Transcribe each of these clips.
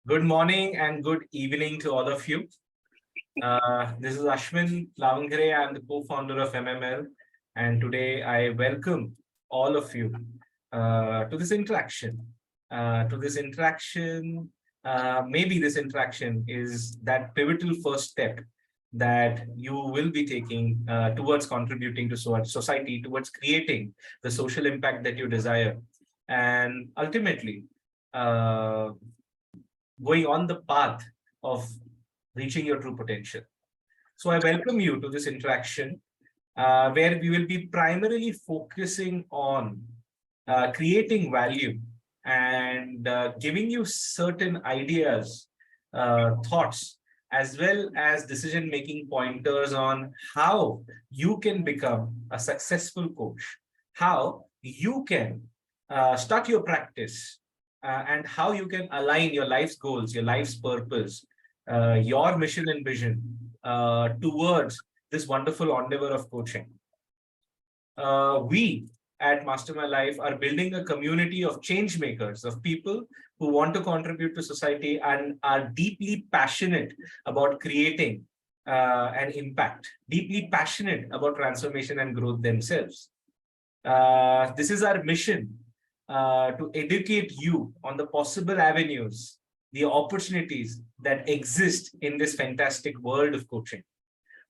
Good morning and good evening to all of you. This is Ashwin Lavangare. I'm the co-founder of MML, and today I welcome all of you to this interaction. Maybe this interaction is that pivotal first step that you will be taking towards contributing to society, towards creating the social impact that you desire, and ultimately uh, going on the path of reaching your true potential. So I welcome you to this interaction where we will be primarily focusing on creating value and giving you certain ideas, thoughts, as well as decision-making pointers on how you can become a successful coach, how you can start your practice, and how you can align your life's goals, your life's purpose, your mission and vision towards this wonderful endeavor of coaching. We at Mastermind Life are building a community of change makers, of people who want to contribute to society and are deeply passionate about creating an impact, deeply passionate about transformation and growth themselves. This is our mission to educate you on the possible avenues, the opportunities that exist in this fantastic world of coaching.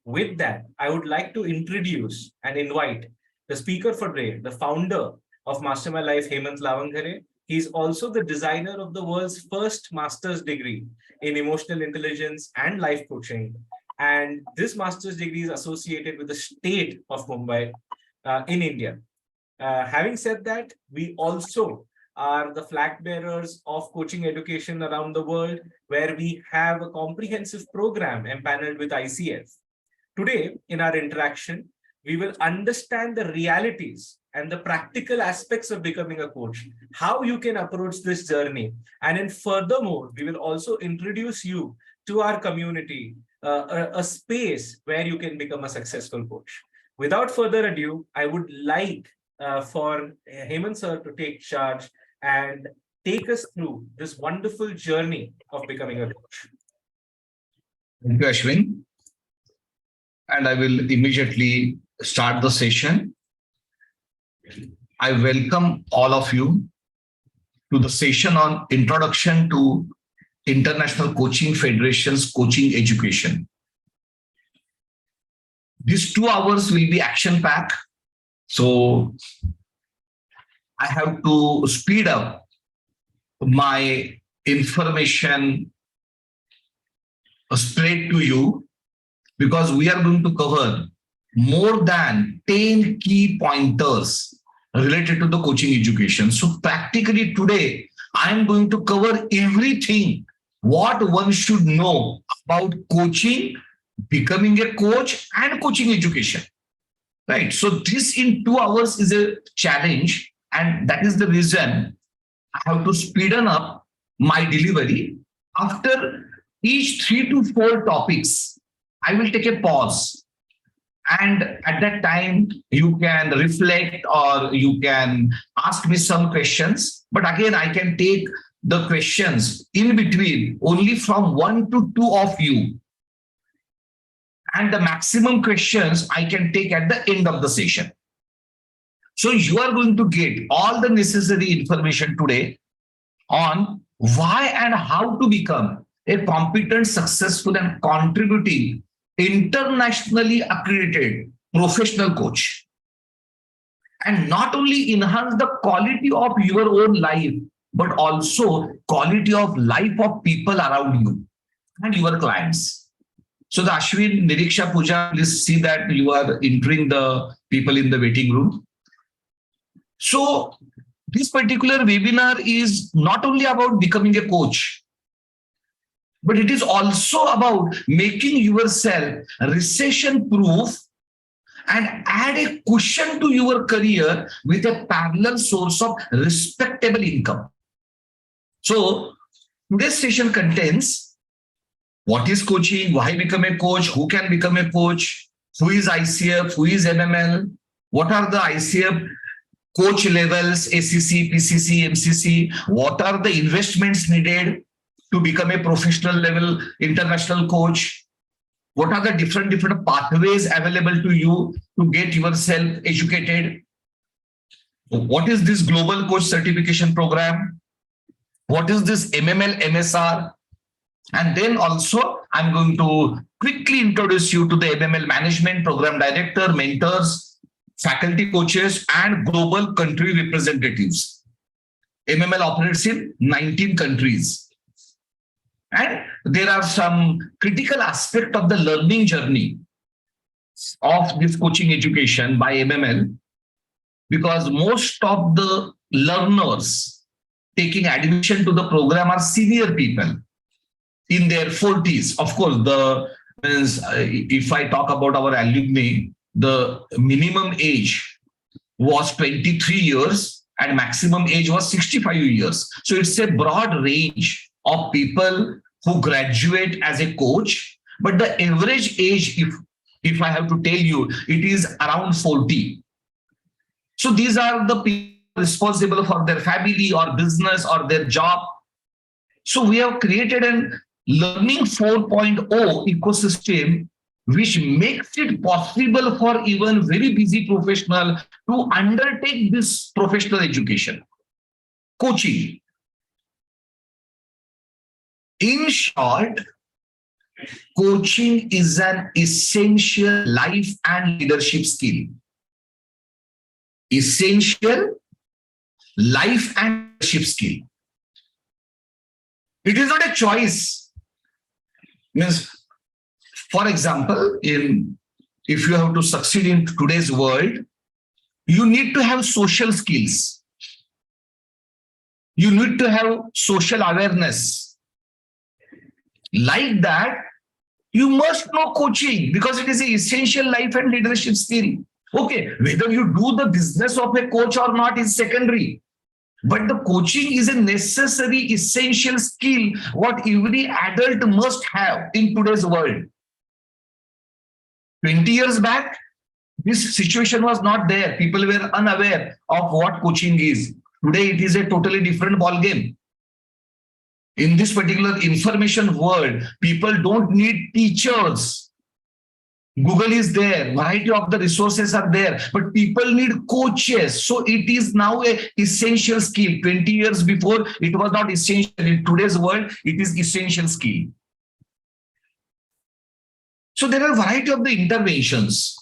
With that, I would like to introduce and invite the speaker for today, the founder of Mastermind Life, Hemant Lavangare. He's also the designer of the world's first master's degree in emotional intelligence and life coaching. And this master's degree is associated with the state of Mumbai in India. Having said that, we also are the flag bearers of coaching education around the world, where we have a comprehensive program empaneled with ICF. Today, in our interaction, we will understand the realities and the practical aspects of becoming a coach, how you can approach this journey. And then furthermore, we will also introduce you to our community, a space where you can become a successful coach. Without further ado, I would like for Hemant sir to take charge and take us through this wonderful journey of becoming a coach. Thank you, Ashwin. And I will immediately start the session. I welcome all of you to the session on Introduction to International Coaching Federation's Coaching Education. These 2 hours will be action-packed. So I have to speed up my information spread to you, because we are going to cover more than 10 key pointers related to the coaching education. So practically today, I am going to cover everything what one should know about coaching, becoming a coach, and coaching education. Right. So this in 2 hours is a challenge, and that is the reason I have to speeden up my delivery. After each 3 to 4 topics, I will take a pause. And at that time, you can reflect or you can ask me some questions. But again, I can take the questions in between only from 1 to 2 of you. And the maximum questions I can take at the end of the session. So you are going to get all the necessary information today on why and how to become a competent, successful, and contributing internationally accredited professional coach. And not only enhance the quality of your own life, but also quality of life of people around you and your clients. So the Ashwin, Niriksha, Puja, please see that you are entering the people in the waiting room. So this particular webinar is not only about becoming a coach, but it is also about making yourself recession-proof and add a cushion to your career with a parallel source of respectable income. So today's session contains what is coaching, why become a coach, who can become a coach, who is ICF, who is MML, what are the ICF coach levels, ACC, PCC, MCC, what are the investments needed, to become a professional level international coach? What are the different pathways available to you to get yourself educated? What is this global coach certification program? What is this MML MSR? And then also I'm going to quickly introduce you to the MML management, program director, mentors, faculty coaches, and global country representatives. MML operates in 19 countries. And there are some critical aspects of the learning journey of this coaching education by MML, because most of the learners taking admission to the program are senior people in their 40s. Of course, if I talk about our alumni, the minimum age was 23 years and maximum age was 65 years. So it's a broad range of people who graduate as a coach, but the average age, if I have to tell you, it is around 40. So these are the people responsible for their family or business or their job. So we have created an Learning 4.0 ecosystem, which makes it possible for even very busy professional to undertake this professional education, coaching. In short, coaching is an essential life and leadership skill. Essential life and leadership skill. It is not a choice. Means, for example, if you have to succeed in today's world, you need to have social skills. You need to have social awareness. Like that, you must know coaching because it is an essential life and leadership skill. Okay, whether you do the business of a coach or not is secondary. But the coaching is a necessary, essential skill what every adult must have in today's world. 20 years back, this situation was not there. People were unaware of what coaching is. Today, it is a totally different ballgame. In this particular information world, people don't need teachers. Google is there, variety of the resources are there, but people need coaches. So it is now an essential skill. 20 years before, it was not essential. In today's world, it is essential skill. So there are a variety of the interventions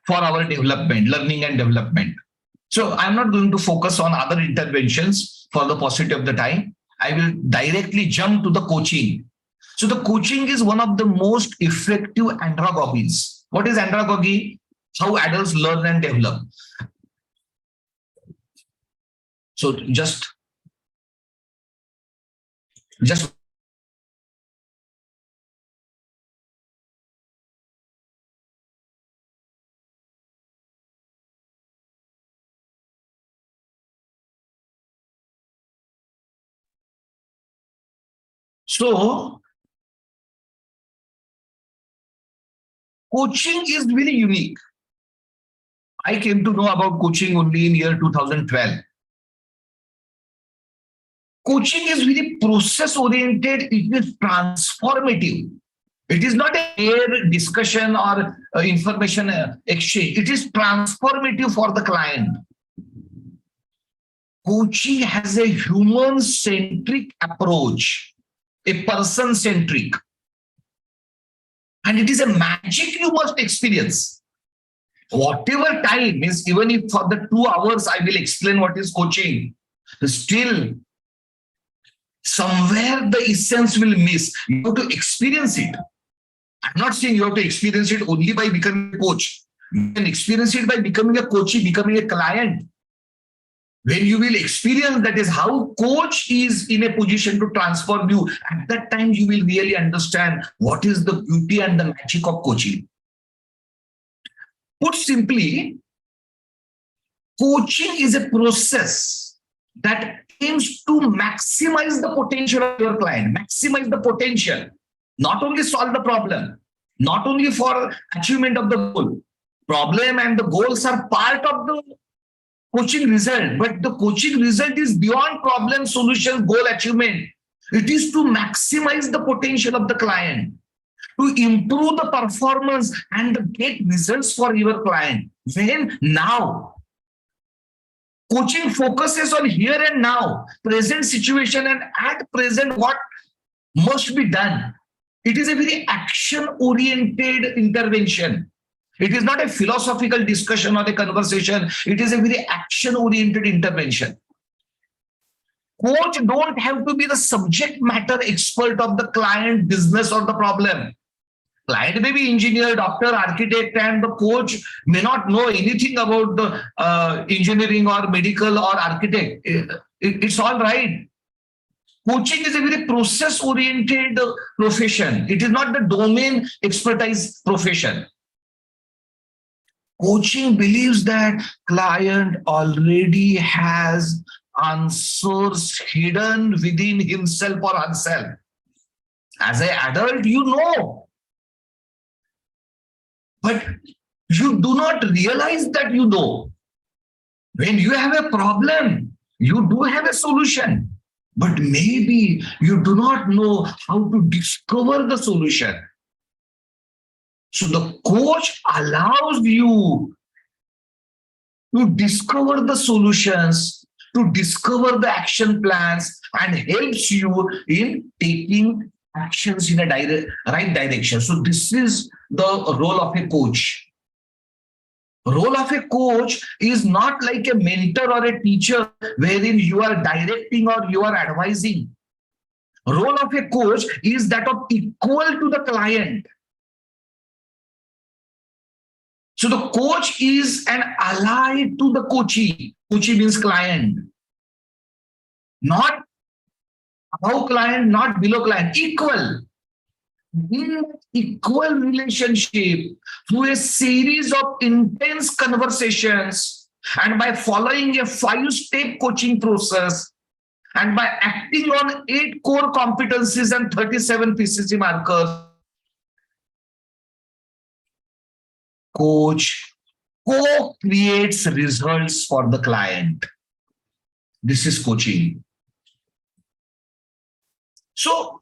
for our development, learning and development. So I'm not going to focus on other interventions for the paucity of the time. I will directly jump to the coaching. So the coaching is one of the most effective andragogies. What is andragogy? How adults learn and develop. So just so coaching is very unique. I came to know about coaching only in year 2012. Coaching is very process oriented. It is transformative. It is not a mere discussion or information exchange. It is transformative for the client. Coaching has a human-centric approach, a person-centric. And it is a magic you must experience. Whatever time, means even if for the 2 hours I will explain what is coaching, still somewhere the essence will miss. You have to experience it. I'm not saying you have to experience it only by becoming a coach. You can experience it by becoming a coachee, becoming a client. When you will experience that is how coach is in a position to transform you, at that time you will really understand what is the beauty and the magic of coaching. Put simply, coaching is a process that aims to maximize the potential of your client, maximize the potential, not only solve the problem, not only for achievement of the goal. Problem and the goals are part of the coaching result, but the coaching result is beyond problem, solution, goal achievement. It is to maximize the potential of the client, to improve the performance and get results for your client. When now, coaching focuses on here and now, present situation, and at present what must be done. It is a very action-oriented intervention. It is not a philosophical discussion or a conversation. It is a very action-oriented intervention. Coach don't have to be the subject matter expert of the client, business, or the problem. Client may be engineer, doctor, architect, and the coach may not know anything about the engineering or medical or architect. It's all right. Coaching is a very process-oriented profession. It is not the domain expertise profession. Coaching believes that client already has answers hidden within himself or herself. As an adult, you know. But you do not realize that you know. When you have a problem, you do have a solution. But maybe you do not know how to discover the solution. So the coach allows you to discover the solutions, to discover the action plans, and helps you in taking actions in a right direction. So this is the role of a coach. Role of a coach is not like a mentor or a teacher wherein you are directing or you are advising. Role of a coach is that of equal to the client. So the coach is an ally to the coachee. Coachee means client. Not above client, not below client, equal. In equal relationship, through a series of intense conversations, and by following a 5-step coaching process, and by acting on 8 core competencies and 37 PCC markers, coach co-creates results for the client. This is coaching. So,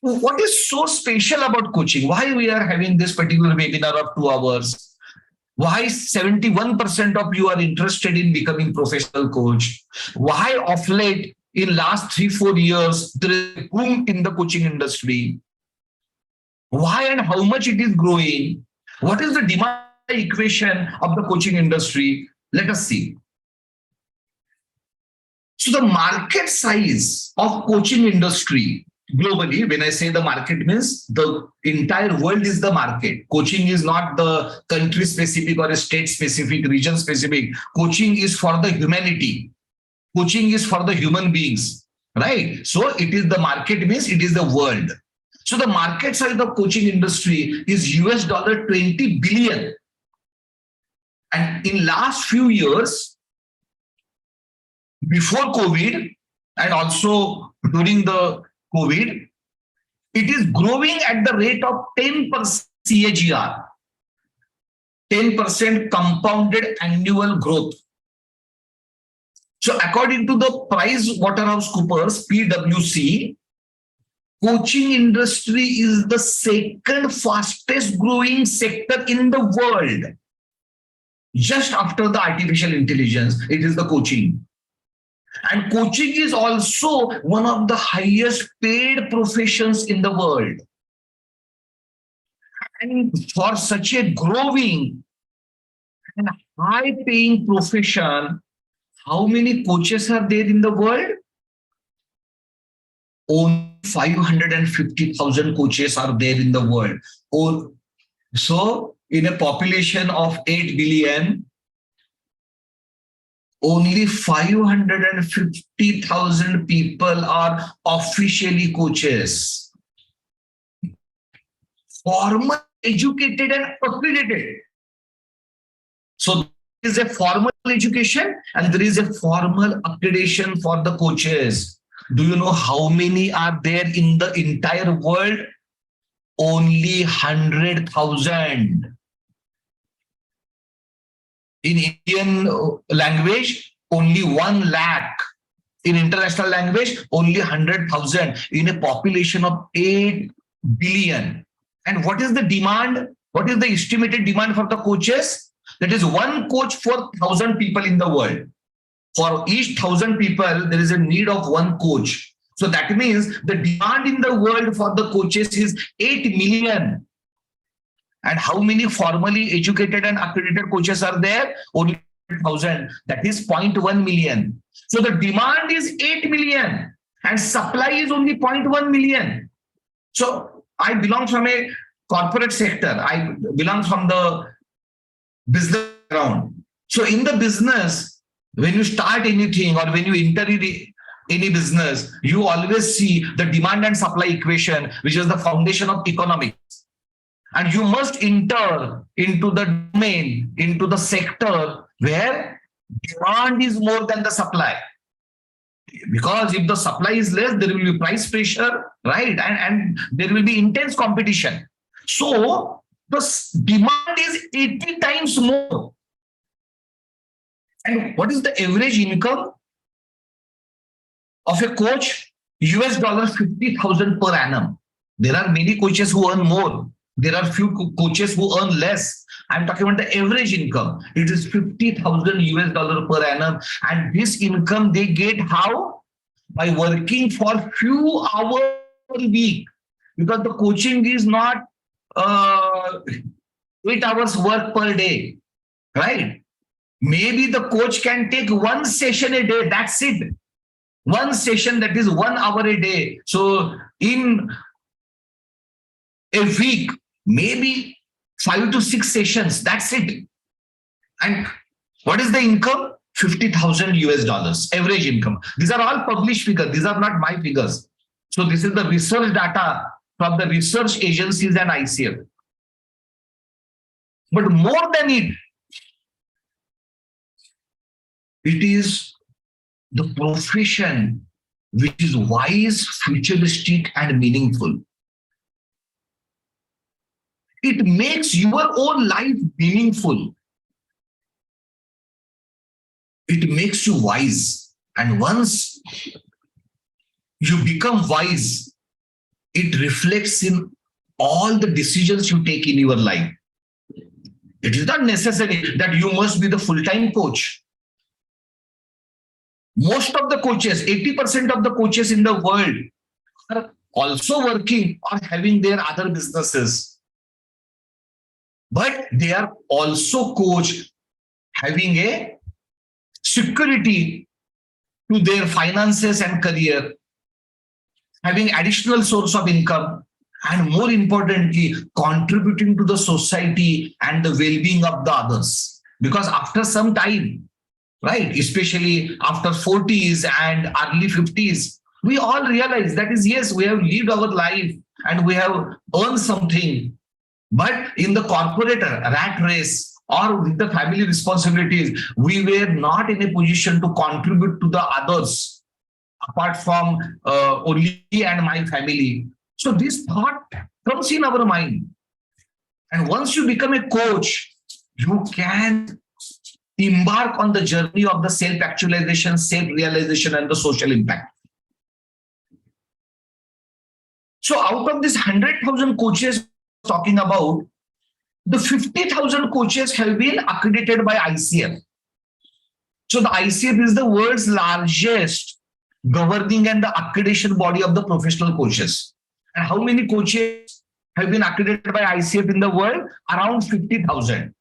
what is so special about coaching? Why we are having this particular webinar of 2 hours? Why 71% of you are interested in becoming professional coach? Why of late, in last 3-4 years, there is a boom in the coaching industry? Why and how much it is growing? What is the demand equation of the coaching industry? Let us see. So the market size of coaching industry globally, when I say the market, means the entire world is the market. Coaching is not the country specific or a state specific, region specific. Coaching is for the humanity. Coaching is for the human beings, right? So it is the market, means it is the world. So the market size of coaching industry is $20 billion. And in last few years, before COVID and also during the COVID, it is growing at the rate of 10% CAGR, 10% compounded annual growth. So according to the PricewaterhouseCoopers, PwC, coaching industry is the second fastest growing sector in the world. Just after the artificial intelligence, it is the coaching. And coaching is also one of the highest paid professions in the world. And for such a growing and high paying profession, how many coaches are there in the world? Only 550,000 coaches are there in the world. So in a population of 8 billion, only 550,000 people are officially coaches. Formal, educated, and accredited. So there is a formal education and there is a formal accreditation for the coaches. Do you know how many are there in the entire world? Only 100,000. In Indian language, only 1 lakh. In international language, only 100,000 in a population of 8 billion. And what is the demand? What is the estimated demand for the coaches? That is one coach for 1,000 people in the world. For each 1,000 people, there is a need of one coach. So that means the demand in the world for the coaches is 8 million. And how many formally educated and accredited coaches are there? Only 1,000. That is 0.1 million. So the demand is 8 million and supply is only 0.1 million. So I belong from a corporate sector. I belong from the business background. So in the business, when you start anything or when you enter any business, you always see the demand and supply equation, which is the foundation of economics. And you must enter into the domain, into the sector where demand is more than the supply. Because if the supply is less, there will be price pressure, right? And there will be intense competition. So the demand is 80 times more. And what is the average income of a coach? $50,000 per annum. There are many coaches who earn more. There are few coaches who earn less. I'm talking about the average income. It is $50,000 per annum. And this income they get how? By working for few hours per week. Because the coaching is not 8 hours work per day, right? Maybe the coach can take one session a day. That's it. One session, that is 1 hour a day. So in a week, maybe 5 to 6 sessions. That's it. And what is the income? $50,000 average income. These are all published figures. These are not my figures. So this is the research data from the research agencies and ICF. But more than it, it is the profession which is wise, futuristic, and meaningful. It makes your own life meaningful. It makes you wise. And once you become wise, it reflects in all the decisions you take in your life. It is not necessary that you must be the full-time coach. Most of the coaches, 80% of the coaches in the world are also working or having their other businesses. But they are also coach having a security to their finances and career, having additional source of income, and more importantly, contributing to the society and the well-being of the others. Because after some time, right, especially after 40s and early 50s, we all realize that is, yes, we have lived our life and we have earned something. But in the corporate rat race or with the family responsibilities, we were not in a position to contribute to the others apart from only and my family. So this thought comes in our mind. And once you become a coach, you can embark on the journey of the self-actualization, self-realization, and the social impact. So out of this 100,000 coaches talking about, the 50,000 coaches have been accredited by ICF. So the ICF is the world's largest governing and the accreditation body of the professional coaches. And how many coaches have been accredited by ICF in the world? Around 50,000.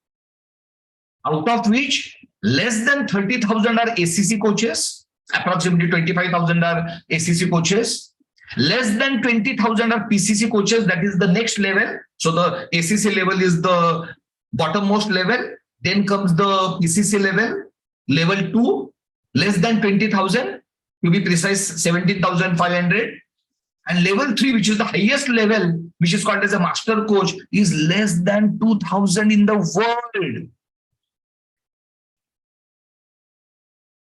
Out of which less than 30,000 are ACC coaches, approximately 25,000 are ACC coaches, less than 20,000 are PCC coaches, that is the next level. So the ACC level is the bottommost level, then comes the PCC level, level 2, less than 20,000, to be precise 17,500, and level 3, which is the highest level, which is called as a master coach, is less than 2,000 in the world.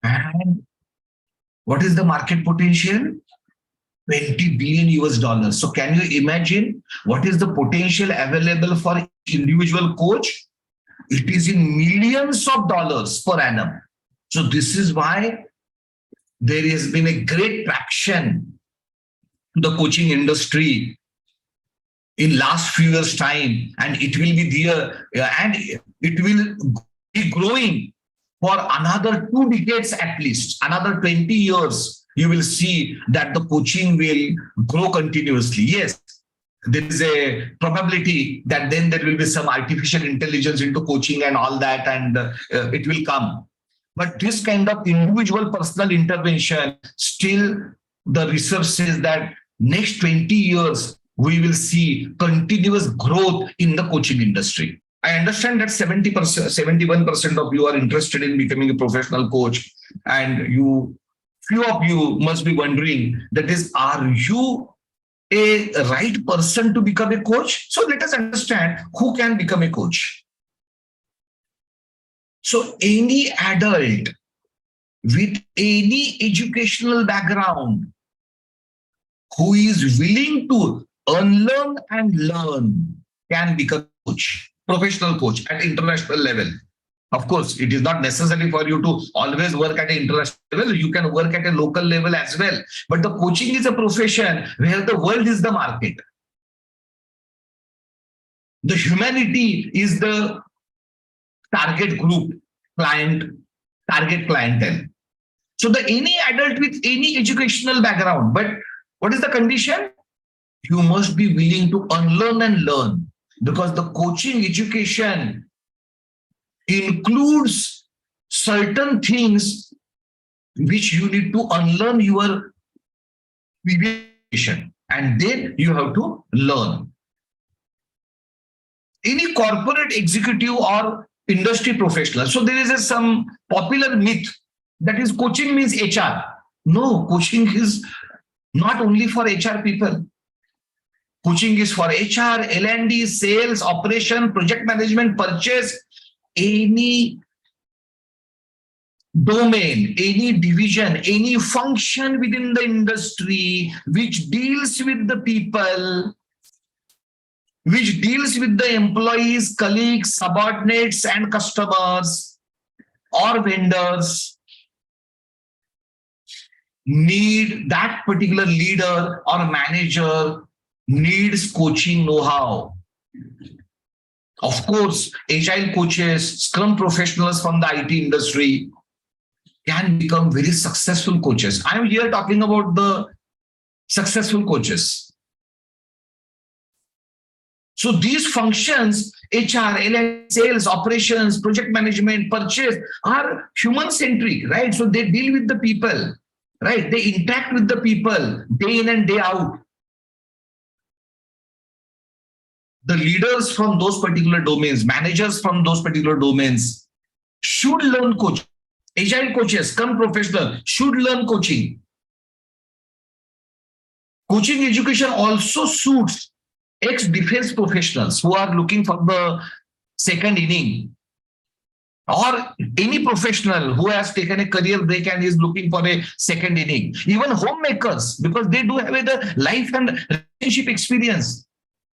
And what is the market potential? 20 billion US dollars. So can you imagine what is the potential available for each individual coach? It is in millions of dollars per annum. So this is why there has been a great traction to the coaching industry in last few years' time, and it will be there, and it will be growing for another 2 decades at least, another 20 years. You will see that the coaching will grow continuously. Yes, there is a probability that then there will be some artificial intelligence into coaching and all that, and it will come. But this kind of individual personal intervention, still the research says that next 20 years, we will see continuous growth in the coaching industry. I understand that 70%, 71% of you are interested in becoming a professional coach, and few of you must be wondering, that is, are you a right person to become a coach? So let us understand who can become a coach. So any adult with any educational background who is willing to unlearn and learn can become a coach, professional coach at international level. Of course, it is not necessary for you to always work at an international level. You can work at a local level as well. But the coaching is a profession where the world is the market. The humanity is the target group, target clientele. So any adult with any educational background, but what is the condition? You must be willing to unlearn and learn, because the coaching education includes certain things which you need to unlearn your previous education, and then you have to learn. Any corporate executive or industry professional. So there is some popular myth that is coaching means HR. No, coaching is not only for HR people. Coaching is for HR, L&D, sales, operation, project management, purchase, any domain, any division, any function within the industry which deals with the people, which deals with the employees, colleagues, subordinates, and customers or vendors, need that particular leader or manager needs coaching know-how. Of course, agile coaches, scrum professionals from the IT industry can become very successful coaches. I'm here talking about the successful coaches. So these functions, HR, sales, operations, project management, purchase, are human-centric, right? So they deal with the people, right? They interact with the people day in and day out. The leaders from those particular domains, managers from those particular domains should learn coaching. Agile coaches, scrum professionals should learn coaching. Coaching education also suits ex-defense professionals who are looking for the second inning, or any professional who has taken a career break and is looking for a second inning. Even homemakers, because they do have the life and relationship experience.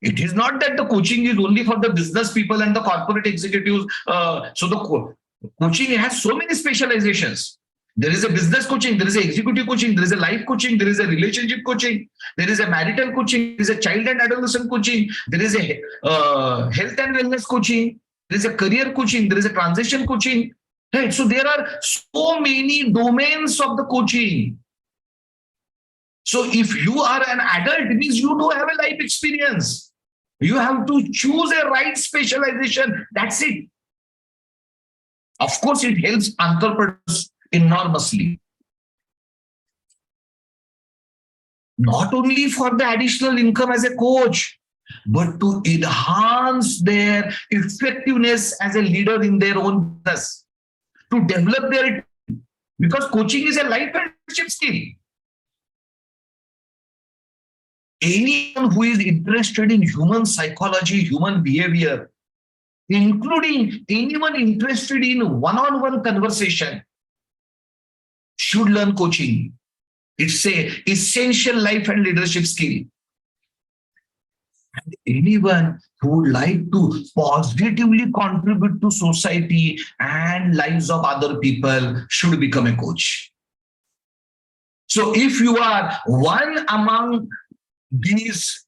It is not that the coaching is only for the business people and the corporate executives. So the coaching has so many specializations. There is a business coaching, there is a executive coaching, there is a life coaching, there is a relationship coaching, there is a marital coaching, there is a child and adolescent coaching, there is a health and wellness coaching, there is a career coaching, there is a transition coaching. Right? So there are so many domains of the coaching. So if you are an adult, it means you do have a life experience. You have to choose a right specialization. That's it. Of course, it helps entrepreneurs enormously. Not only for the additional income as a coach, but to enhance their effectiveness as a leader in their own business, to develop their, because coaching is a life and leadership skill. Anyone who is interested in human psychology, human behavior, including anyone interested in one-on-one conversation, should learn coaching. It's an essential life and leadership skill. And anyone who would like to positively contribute to society and lives of other people should become a coach. So if you are one among these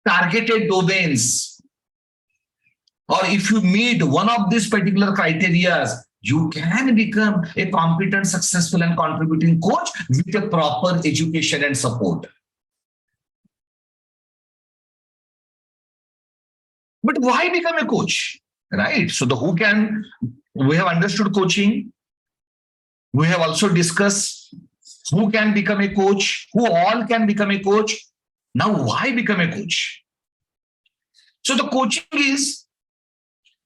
targeted domains, or if you meet one of these particular criteria, you can become a competent, successful, and contributing coach with a proper education and support. But why become a coach? Right? So we have understood coaching. We have also discussed who can become a coach, who all can become a coach. Now, why become a coach? So the coaching is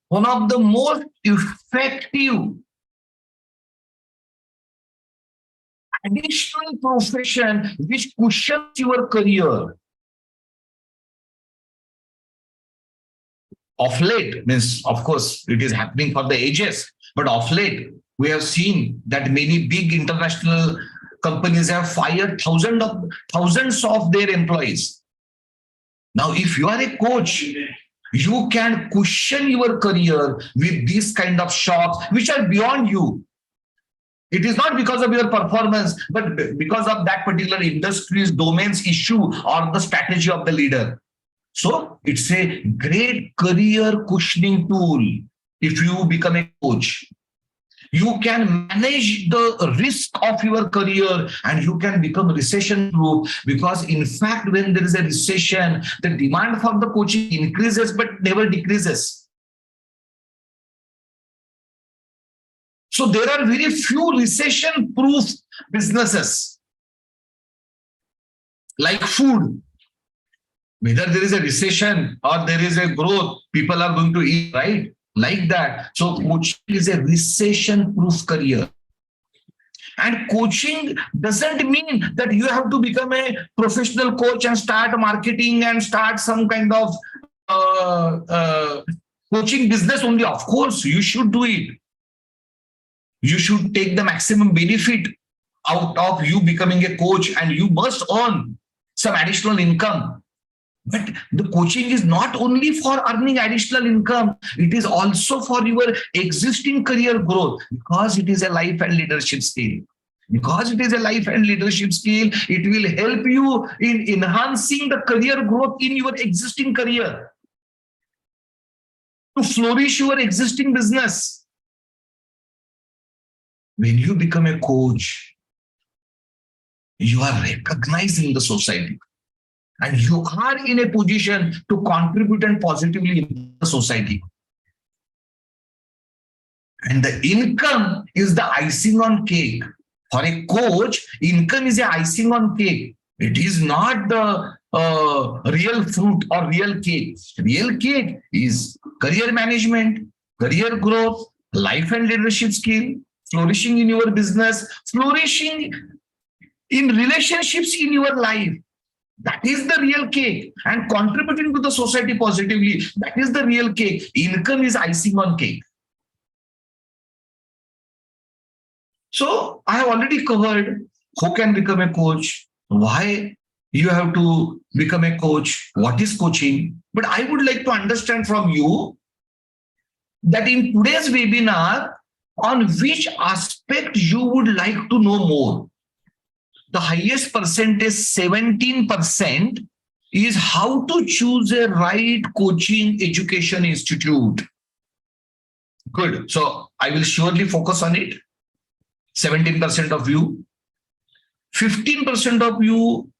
one of the most effective additional profession which cushions your career. Of late, means of course it is happening for the ages, but of late we have seen that many big international companies have fired thousands of their employees. Now, if you are a coach, you can cushion your career with these kind of shocks which are beyond you. It is not because of your performance, but because of that particular industry's domain's issue or the strategy of the leader. So it's a great career cushioning tool. If you become a coach, you can manage the risk of your career and you can become recession proof, because in fact, when there is a recession, the demand for the coaching increases but never decreases. So there are very few recession proof businesses like food. Whether there is a recession or there is a growth, people are going to eat, right? Like that. So coaching is a recession-proof career. And coaching doesn't mean that you have to become a professional coach and start marketing and start some kind of coaching business only. Of course, you should do it. You should take the maximum benefit out of you becoming a coach, and you must earn some additional income. But the coaching is not only for earning additional income, it is also for your existing career growth, because it is a life and leadership skill. Because it is a life and leadership skill, it will help you in enhancing the career growth in your existing career, to flourish your existing business. When you become a coach, you are recognized in the society. And you are in a position to contribute and positively in the society. And the income is the icing on cake. For a coach, income is the icing on cake. It is not the real fruit or real cake. Real cake is career management, career growth, life and leadership skill, flourishing in your business, flourishing in relationships in your life. That is the real cake. And contributing to the society positively, that is the real cake. Income is icing on cake. So I have already covered who can become a coach, why you have to become a coach, what is coaching. But I would like to understand from you that in today's webinar, on which aspect you would like to know more. The highest percentage, 17%, is how to choose a right coaching education institute. Good. So I will surely focus on it. 17% of you. 15% of you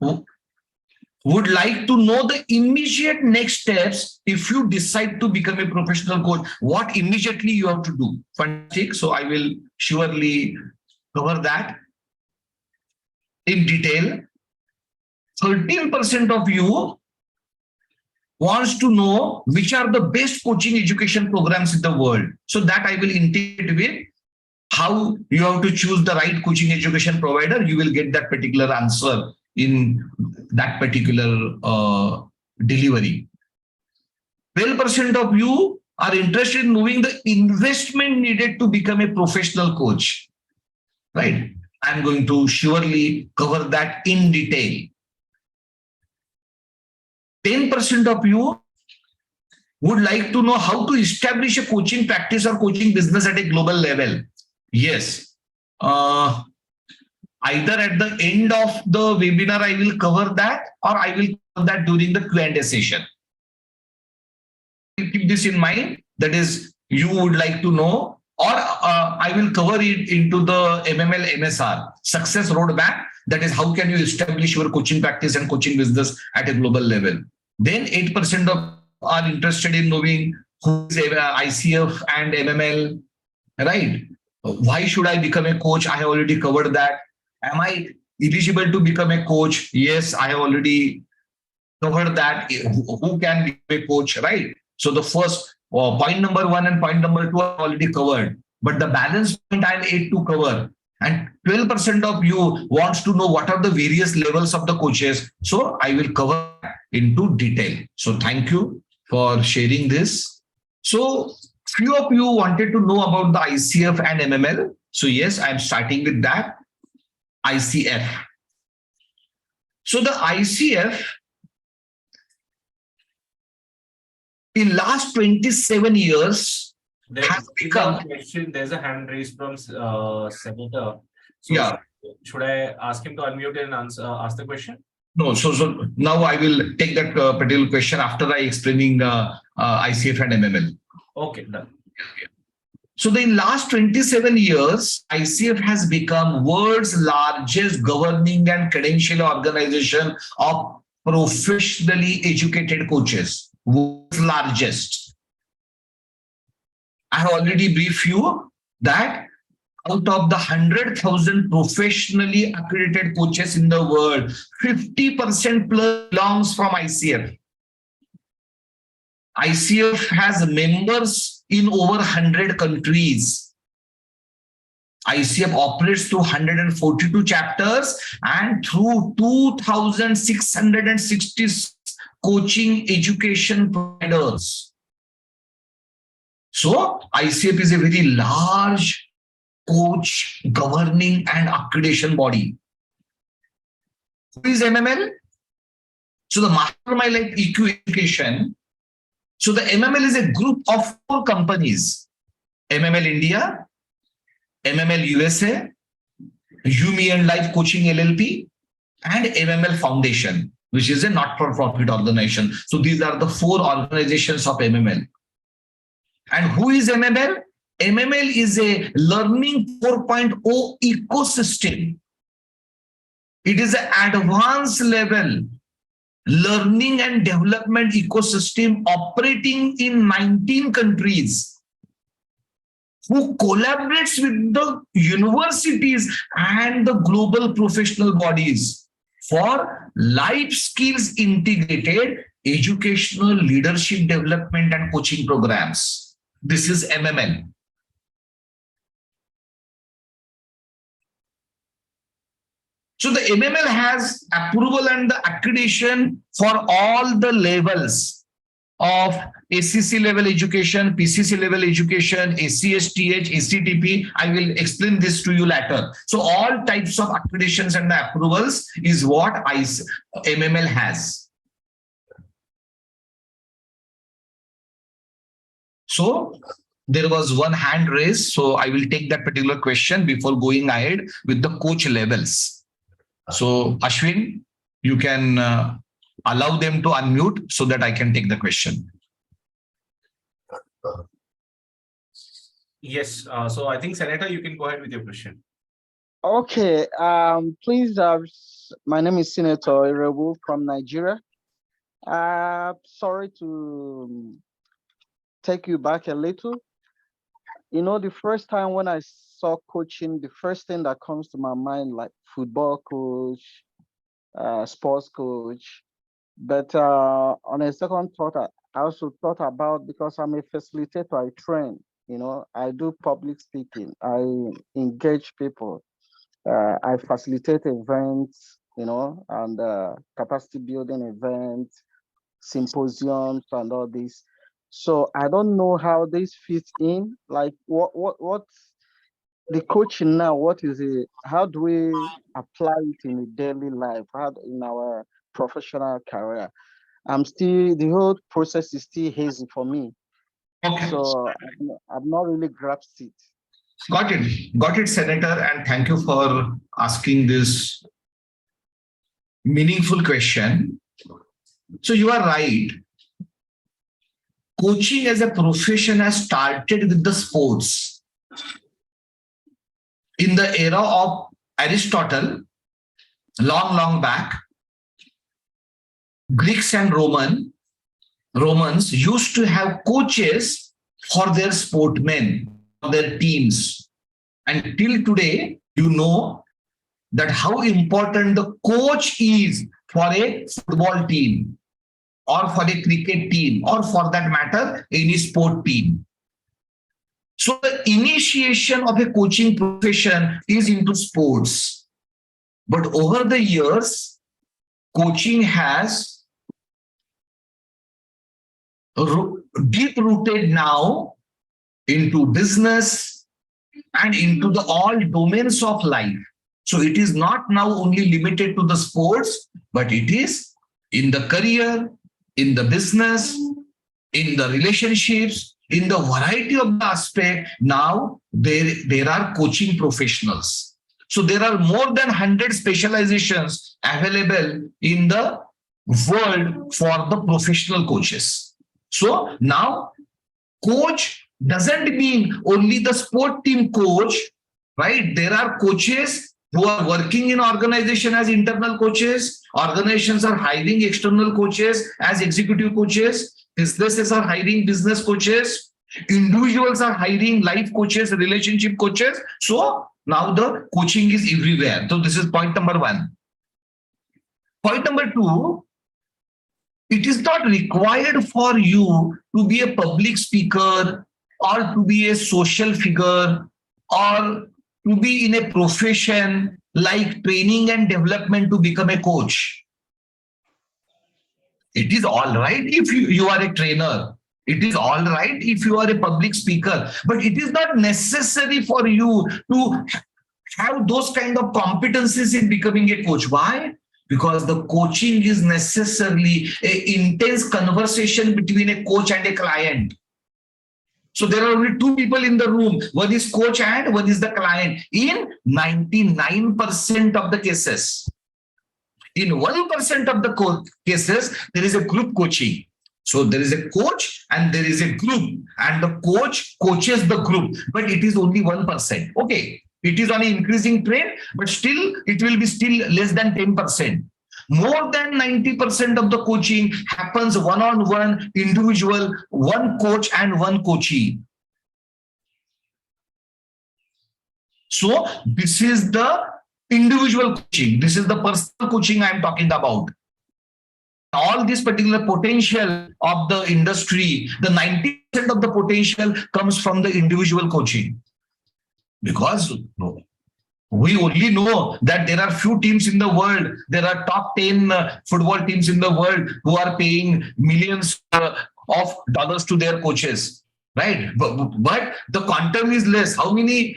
would like to know the immediate next steps if you decide to become a professional coach. What immediately you have to do. Fantastic. So I will surely cover that in detail. 13% of you wants to know which are the best coaching education programs in the world. So that I will integrate with how you have to choose the right coaching education provider. You will get that particular answer in that particular delivery. 12% of you are interested in knowing the investment needed to become a professional coach, right? I'm going to surely cover that in detail. 10% of you would like to know how to establish a coaching practice or coaching business at a global level. Yes, Either at the end of the webinar, I will cover that, or I will cover that during the Q&A session. Keep this in mind. That is, you would like to know, or I will cover it into the MML MSR success roadmap. That is, how can you establish your coaching practice and coaching business at a global level. Then 8% of are interested in knowing who is ICF and MML, right? Why should I become a coach? I have already covered that. Am I eligible to become a coach? Yes, I have already covered that. Who can be a coach, right? So the first point number 1 and point number 2 are already covered. But the balance point I am yet to cover. And 12% of you wants to know what are the various levels of the coaches. So I will cover into detail. So thank you for sharing this. So few of you wanted to know about the ICF and MML. So yes, I'm starting with that. ICF. So the ICF in last 27 years has become. There's a hand raised from Senator. So Yeah. should I ask him to unmute and ask the question? No, so now I will take that particular question after I explaining ICF and MML. Okay, done. So in last 27 years, ICF has become world's largest governing and credential organization of professionally educated coaches. World's largest. I have already briefed you that out of the 100,000 professionally accredited coaches in the world, 50% plus belongs from ICF. ICF has members in over 100 countries. ICF operates through 142 chapters and through 2,660 coaching education providers. So ICF is a very large coach governing and accreditation body. Who is MML? So the Mastermind Life EQ Education. So the MML is a group of 4 companies: MML India, MML USA, UME and Life Coaching LLP, and MML Foundation, which is a not-for-profit organization. So these are the 4 organizations of MML. And who is MML? MML is a learning 4.0 ecosystem. It is an advanced level learning and development ecosystem operating in 19 countries, who collaborates with the universities and the global professional bodies for life skills integrated educational leadership development and coaching programs. This is MML. So the MML has approval and the accreditation for all the levels of ACC level education, PCC level education, ACSTH, ACTP. I will explain this to you later. So all types of accreditations and the approvals is what MML has. So there was one hand raised. So I will take that particular question before going ahead with the coach levels. So Ashwin, you can allow them to unmute so that I can take the question. Yes. So I think Senator, you can go ahead with your question. Okay. Please. My name is Senator Irebu from Nigeria. Sorry to take you back a little. You know, the first time when I saw coaching, the first thing that comes to my mind, like football coach, sports coach. But on a second thought, I also thought about, because I'm a facilitator, I train, you know, I do public speaking, I engage people, I facilitate events, you know, and capacity building events, symposiums and all this. So I don't know how this fits in. Like what's the coaching now? What is it? How do we apply it in a daily life? How in our professional career? The whole process is still hazy for me. Okay. So I've not really grasped it. Got it, Senator, and thank you for asking this meaningful question. So you are right. Coaching as a profession has started with the sports. In the era of Aristotle, long back, Greeks and Romans used to have coaches for their sportmen, for their teams. And till today, you know that how important the coach is for a football team or for a cricket team or for that matter, any sport team. So the initiation of a coaching profession is into sports. But over the years, coaching has deep rooted now into business and into the all domains of life. So it is not now only limited to the sports, but it is in the career, in the business, in the relationships, in the variety of the aspect. Now there are coaching professionals. So there are more than 100 specializations available in the world for the professional coaches. So now coach doesn't mean only the sport team coach, right? There are coaches who are working in organization as internal coaches. Organizations are hiring external coaches as executive coaches. Businesses are hiring business coaches. Individuals are hiring life coaches, relationship coaches. So now the coaching is everywhere. So this is point number one. Point number two, it is not required for you to be a public speaker or to be a social figure or to be in a profession like training and development to become a coach. It is all right if you are a trainer. It is all right if you are a public speaker, but it is not necessary for you to have those kind of competencies in becoming a coach. Why? Because the coaching is necessarily an intense conversation between a coach and a client. So there are only two people in the room. One is coach and one is the client. In 99% of the cases, in 1% of the cases, there is a group coaching. So there is a coach and there is a group, and the coach coaches the group, but it is only 1%. Okay, it is on an increasing trend, but still it will be still less than 10%. More than 90% of the coaching happens one-on-one, individual, one coach and one coachee. So this is the individual coaching. This is the personal coaching I am talking about. All this particular potential of the industry, the 90% of the potential comes from the individual coaching. Because we only know that there are few teams in the world. There are top 10 football teams in the world who are paying millions of dollars to their coaches, right? But the quantum is less. How many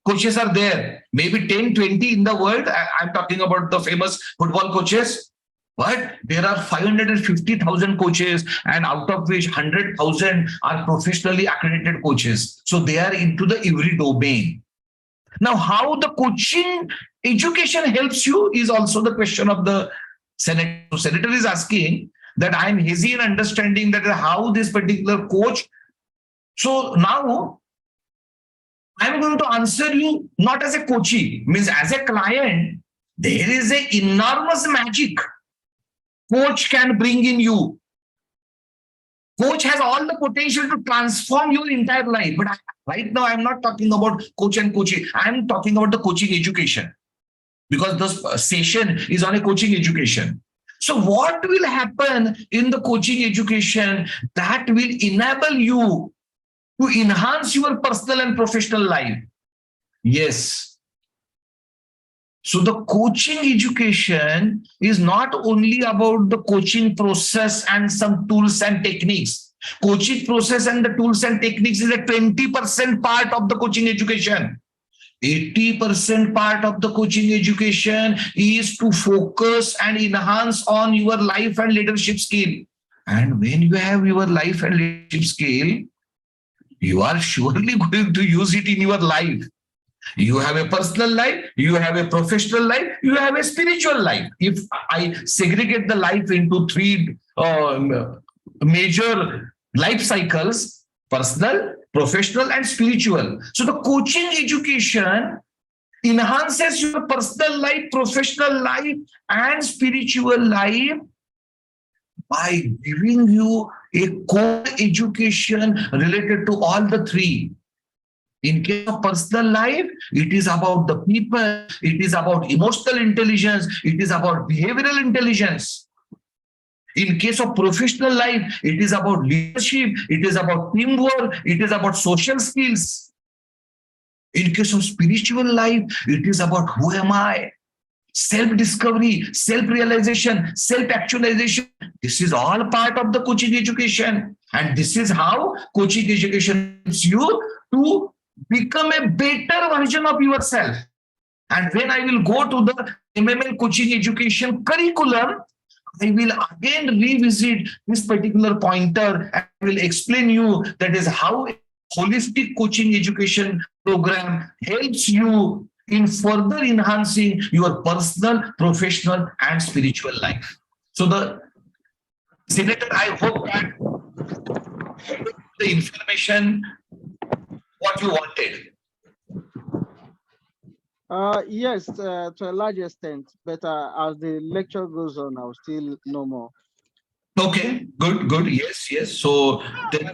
coaches are there? Maybe 10, 20 in the world. I'm talking about the famous football coaches. But there are 550,000 coaches, and out of which 100,000 are professionally accredited coaches. So they are into the every domain. Now, how the coaching education helps you is also the question of the senator. So senator is asking that I'm hazy in understanding that how this particular coach. So now I'm going to answer you not as a coachee, means as a client, there is an enormous magic coach can bring in you. Coach has all the potential to transform your entire life. But right now, I'm not talking about coach and coaching. I'm talking about the coaching education, because this session is on a coaching education. So what will happen in the coaching education that will enable you to enhance your personal and professional life? Yes. So the coaching education is not only about the coaching process and some tools and techniques. Coaching process and the tools and techniques is a 20% part of the coaching education. 80% part of the coaching education is to focus and enhance on your life and leadership skill. And when you have your life and leadership skill, you are surely going to use it in your life. You have a personal life, you have a professional life, you have a spiritual life. If I segregate the life into three major life cycles: personal, professional, and spiritual. So the coaching education enhances your personal life, professional life, and spiritual life by giving you a core education related to all the three. In case of personal life, it is about the people, it is about emotional intelligence, it is about behavioral intelligence. In case of professional life, it is about leadership, it is about teamwork, it is about social skills. In case of spiritual life, it is about who am I? Self-discovery, self-realization, self-actualization. This is all part of the coaching education. And this is how coaching education helps you to become a better version of yourself. And when I will go to the MML coaching education curriculum, I will again revisit this particular pointer and I will explain you that is how a holistic coaching education program helps you in further enhancing your personal, professional, and spiritual life. So the Senator, I hope that the information what you wanted. Yes, to a large extent, but as the lecture goes on, I'll still know more. Okay, good, good. Yes, yes. So there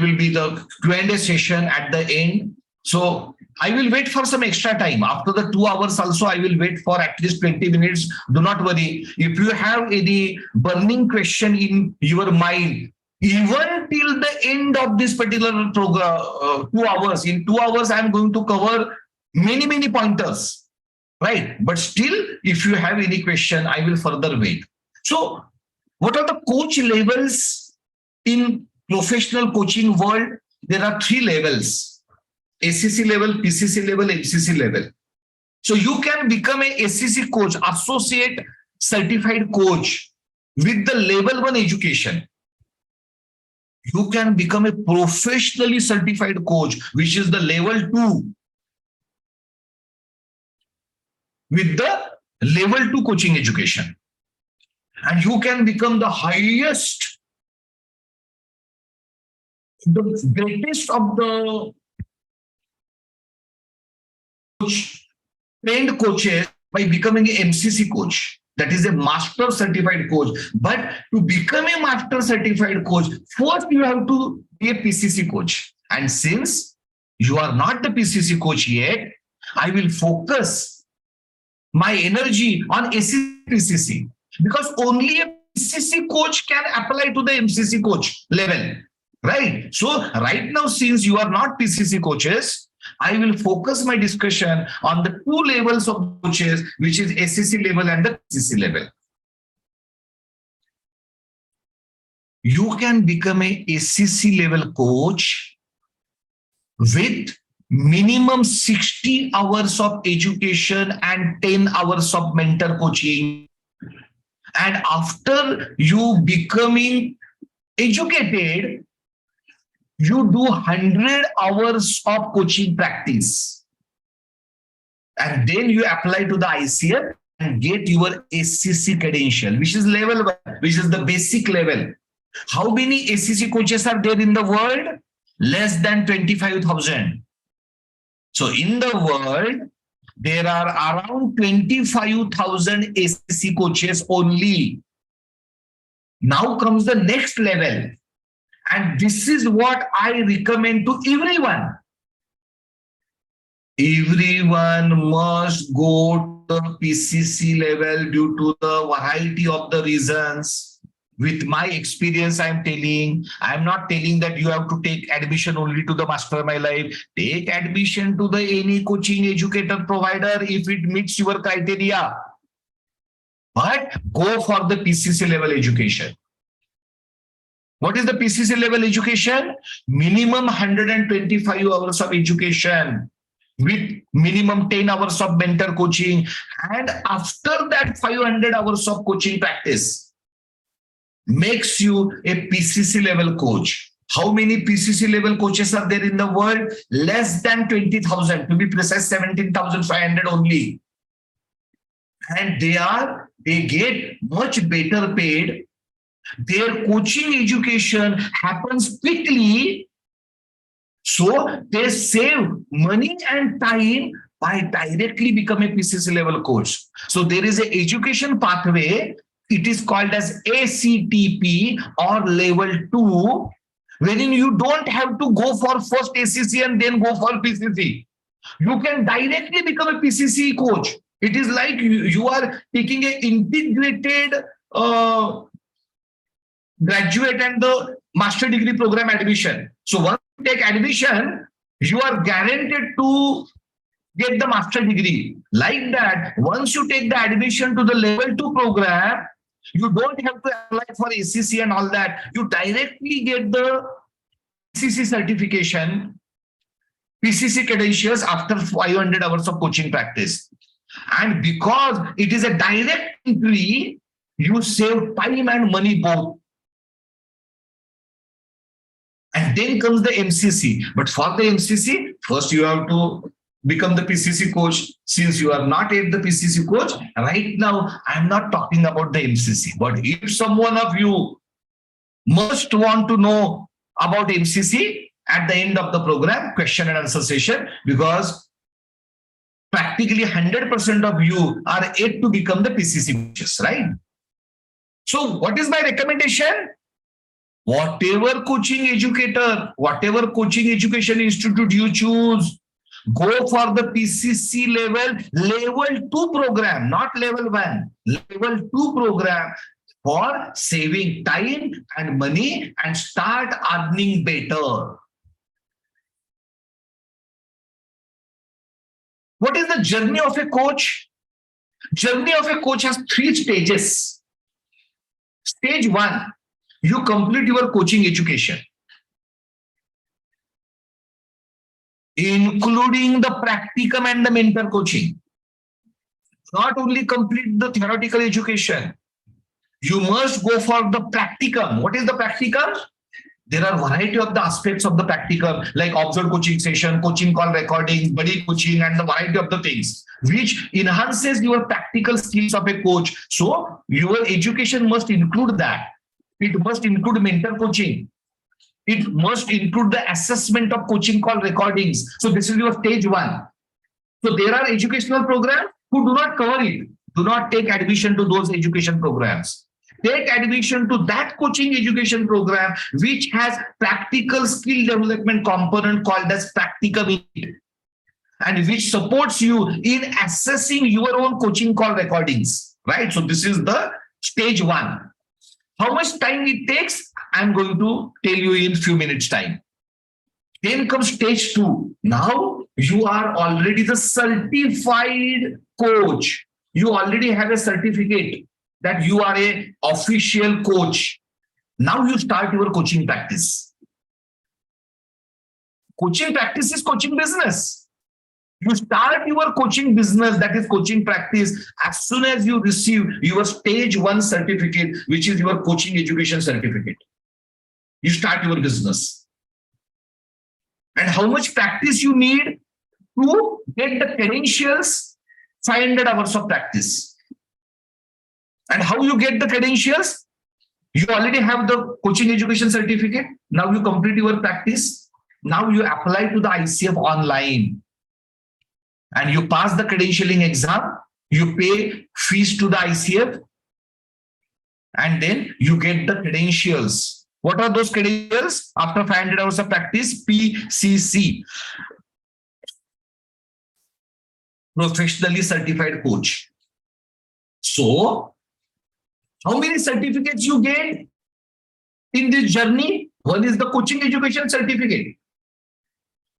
will be the Q&A session at the end. So I will wait for some extra time. After the 2 hours also, I will wait for at least 20 minutes. Do not worry. If you have any burning question in your mind, even till the end of this particular program, 2 hours, in 2 hours, I am going to cover many, many pointers, right? But still, if you have any question, I will further wait. So what are the coach levels in professional coaching world? There are 3 levels: ACC level, PCC level, MCC level. So you can become a ACC coach, associate certified coach with the level 1 education. You can become a professionally certified coach, which is the level 2, with the level 2 coaching education. And you can become the highest, the greatest of the trained coaches by becoming an MCC coach. That is a master certified coach. But to become a master certified coach, first you have to be a PCC coach. And since you are not the PCC coach yet, I will focus my energy on PCC, because only a PCC coach can apply to the MCC coach level, right? So right now, since you are not PCC coaches, I will focus my discussion on the 2 levels of coaches, which is ACC level and the PCC level. You can become a ACC level coach with minimum 60 hours of education and 10 hours of mentor coaching. And after you becoming educated, you do 100 hours of coaching practice. And then you apply to the ICF and get your ACC credential, which is level 1, which is the basic level. How many ACC coaches are there in the world? Less than 25,000. So in the world, there are around 25,000 ACC coaches only. Now comes the next level. And this is what I recommend to everyone. Everyone must go to PCC level due to the variety of the reasons. With my experience, I'm not telling that you have to take admission only to the Mastermind Life. Take admission to the any coaching educator provider if it meets your criteria. But go for the PCC level education. What is the PCC level education? Minimum 125 hours of education with minimum 10 hours of mentor coaching. And after that, 500 hours of coaching practice. makes you a PCC level coach. How many PCC level coaches are there in the world? Less than 20,000, to be precise, 17,500 only. And they get much better paid. Their coaching education happens quickly. So they save money and time by directly becoming a PCC level coach. So there is an education pathway. It is called as actp or level 2, wherein you don't have to go for first ACC and then go for PCC. You can directly become a PCC coach. It is like you are taking an integrated graduate and the master degree program admission. So once you take admission, you are guaranteed to get the master degree. Like that, once you take the admission to the level 2 program, you don't have to apply for ACC and all that. You directly get the PCC certification, PCC credentials after 500 hours of coaching practice. And because it is a direct entry, you save time and money both. And then comes the MCC. But for the MCC, first you have to become the PCC coach. Since you are not yet the PCC coach, right now I'm not talking about the MCC. But if someone of you must want to know about MCC at the end of the program, question and answer session, because practically 100% of you are yet to become the PCC coaches, right? So what is my recommendation? Whatever coaching educator, whatever coaching education institute you choose, go for the PCC level 2 program, not level 1, level 2 program for saving time and money and start earning better. What is the journey of a coach? Journey of a coach has 3 stages. Stage 1, you complete your coaching education, including the practicum and the mentor coaching. Not only complete the theoretical education, you must go for the practicum. What is the practicum? There are variety of the aspects of the practicum, like observed coaching session, coaching call recordings, buddy coaching, and the variety of the things, which enhances your practical skills of a coach. So your education must include that. It must include mentor coaching. It must include the assessment of coaching call recordings. So this is your stage 1. So there are educational programs who do not cover it. Do not take admission to those education programs. Take admission to that coaching education program which has practical skill development component called as practicum, and which supports you in assessing your own coaching call recordings, right? So this is the stage 1. How much time it takes, I'm going to tell you in few minutes time. Then comes stage 2. Now you are already the certified coach. You already have a certificate that you are a official coach. Now you start your coaching practice. Coaching practice is coaching business. You start your coaching business, that is coaching practice, as soon as you receive your stage 1 certificate, which is your coaching education certificate. You start your business. And how much practice you need to get the credentials? 500 hours of practice. And how you get the credentials? You already have the coaching education certificate. Now you complete your practice. Now you apply to the ICF online. And you pass the credentialing exam. You pay fees to the ICF. And then you get the credentials. What are those credentials? After 500 hours of practice, PCC. Professionally certified coach. So, how many certificates you get in this journey? One is the coaching education certificate.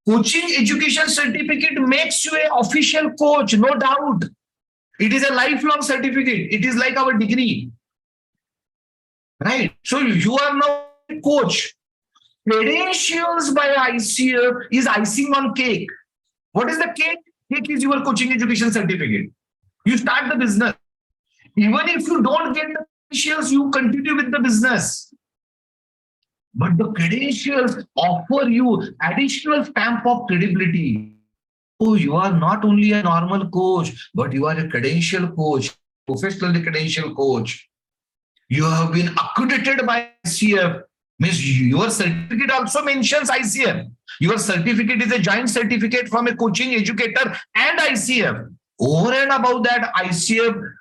Coaching education certificate makes you an official coach, no doubt. It is a lifelong certificate. It is like our degree. Right? So you are now a coach. Credentials by ICF is icing on cake. What is the cake? Cake is your coaching education certificate. You start the business. Even if you don't get the credentials, you continue with the business. But the credentials offer you additional stamp of credibility. Oh, you are not only a normal coach, but you are a credential coach, professionally credential coach. You have been accredited by ICF. Means your certificate also mentions ICF. Your certificate is a joint certificate from a coaching educator and ICF. Over and above that, ICF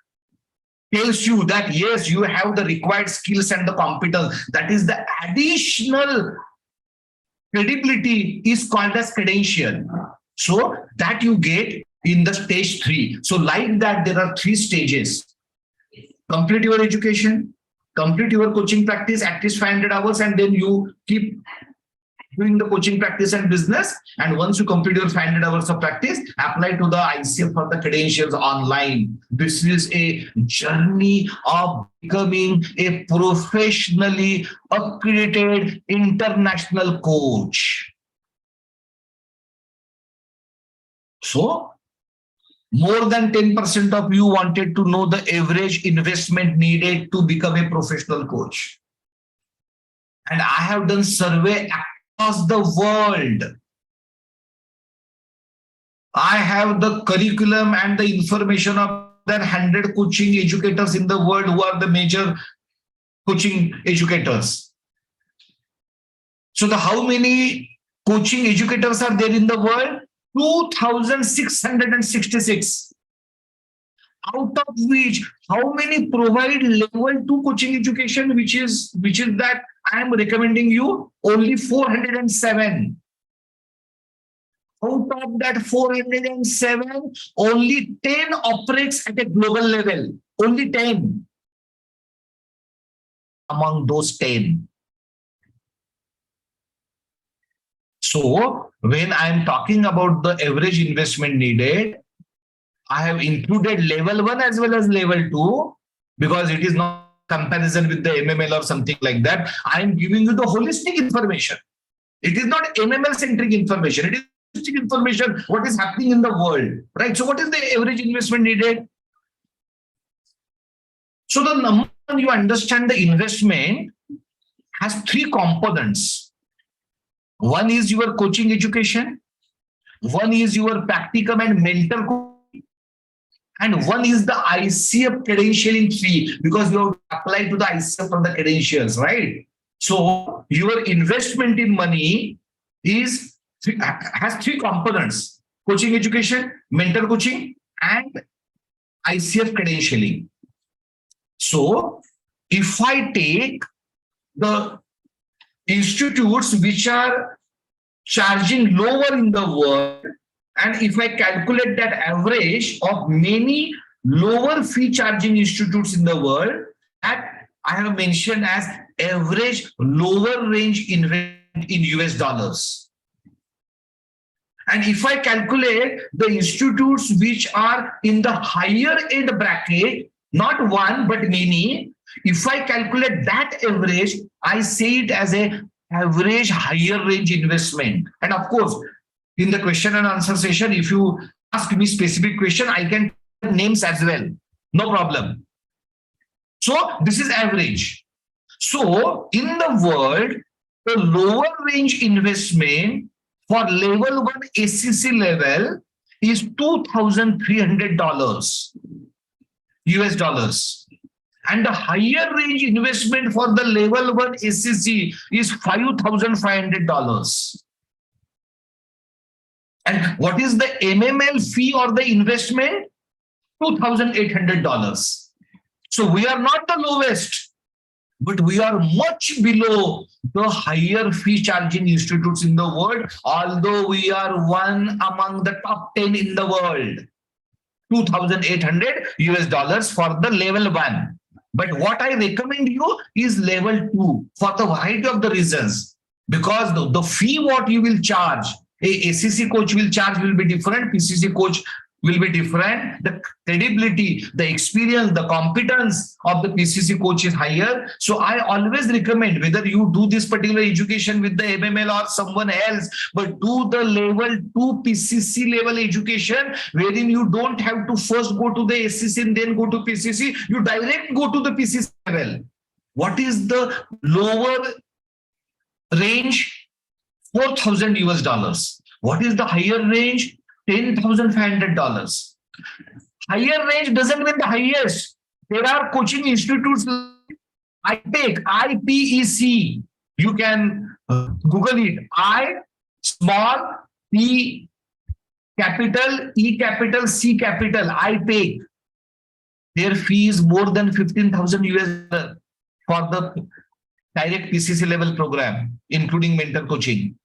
tells you that yes, you have the required skills and the competence. That is the additional credibility is called as credential. So that you get in the stage 3. So like that, there are 3 stages. Complete your education, complete your coaching practice, at least 500 hours, and then you keep doing the coaching practice and business. And once you complete your 500 hours of practice, apply to the ICF for the credentials online. This is a journey of becoming a professionally accredited international coach. So, more than 10% of you wanted to know the average investment needed to become a professional coach. And I have done survey across the world. I have the curriculum and the information of more than 100 coaching educators in the world who are the major coaching educators. So how many coaching educators are there in the world? 2,666. Out of which, how many provide level 2 coaching education, which is that I am recommending you? Only 407. Out of that 407, only 10 operates at a global level. Only 10. Among those 10. So when I am talking about the average investment needed, I have included level 1 as well as level 2 because it is not comparison with the MML or something like that. I am giving you the holistic information. It is not MML centric information. It is holistic information, what is happening in the world, right? So what is the average investment needed? So the number one, you understand the investment has 3 components. One is your coaching education, one is your practicum and mentor coaching, and one is the ICF credentialing fee because you have to apply to the ICF for the credentials, right? So your investment in money has 3 components: coaching education, mentor coaching, and ICF credentialing. So if I take the institutes which are charging lower in the world, and if I calculate that average of many lower fee charging institutes in the world, that I have mentioned as average lower range investment in US dollars. And if I calculate the institutes which are in the higher end bracket, not one but many, if I calculate that average, I say it as a average higher range investment. And of course, in the question and answer session, if you ask me specific question, I can tell names as well. No problem. So this is average. So in the world, the lower range investment for level 1 ACC level is $2,300 US dollars. And the higher range investment for the level 1 ACC is $5,500. And what is the MML fee or the investment? $2,800. So we are not the lowest, but we are much below the higher fee charging institutes in the world, although we are one among the top 10 in the world. $2,800 US dollars for the level 1. But what I recommend you is level 2 for the variety of the reasons. Because the fee what you will charge, a ACC coach will charge will be different, PCC coach will be different. The credibility, the experience, the competence of the PCC coach is higher. So I always recommend, whether you do this particular education with the MML or someone else, but do the level 2 PCC level education, wherein you don't have to first go to the SCC and then go to PCC. You direct go to the PCC level. What is the lower range? $4,000. What is the higher range? $10,500. Higher range doesn't mean the highest. There are coaching institutes like IPEC. You can Google it. I small P capital E capital C capital IPEC. Their fee is more than 15,000 US for the direct PCC level program, including mentor coaching.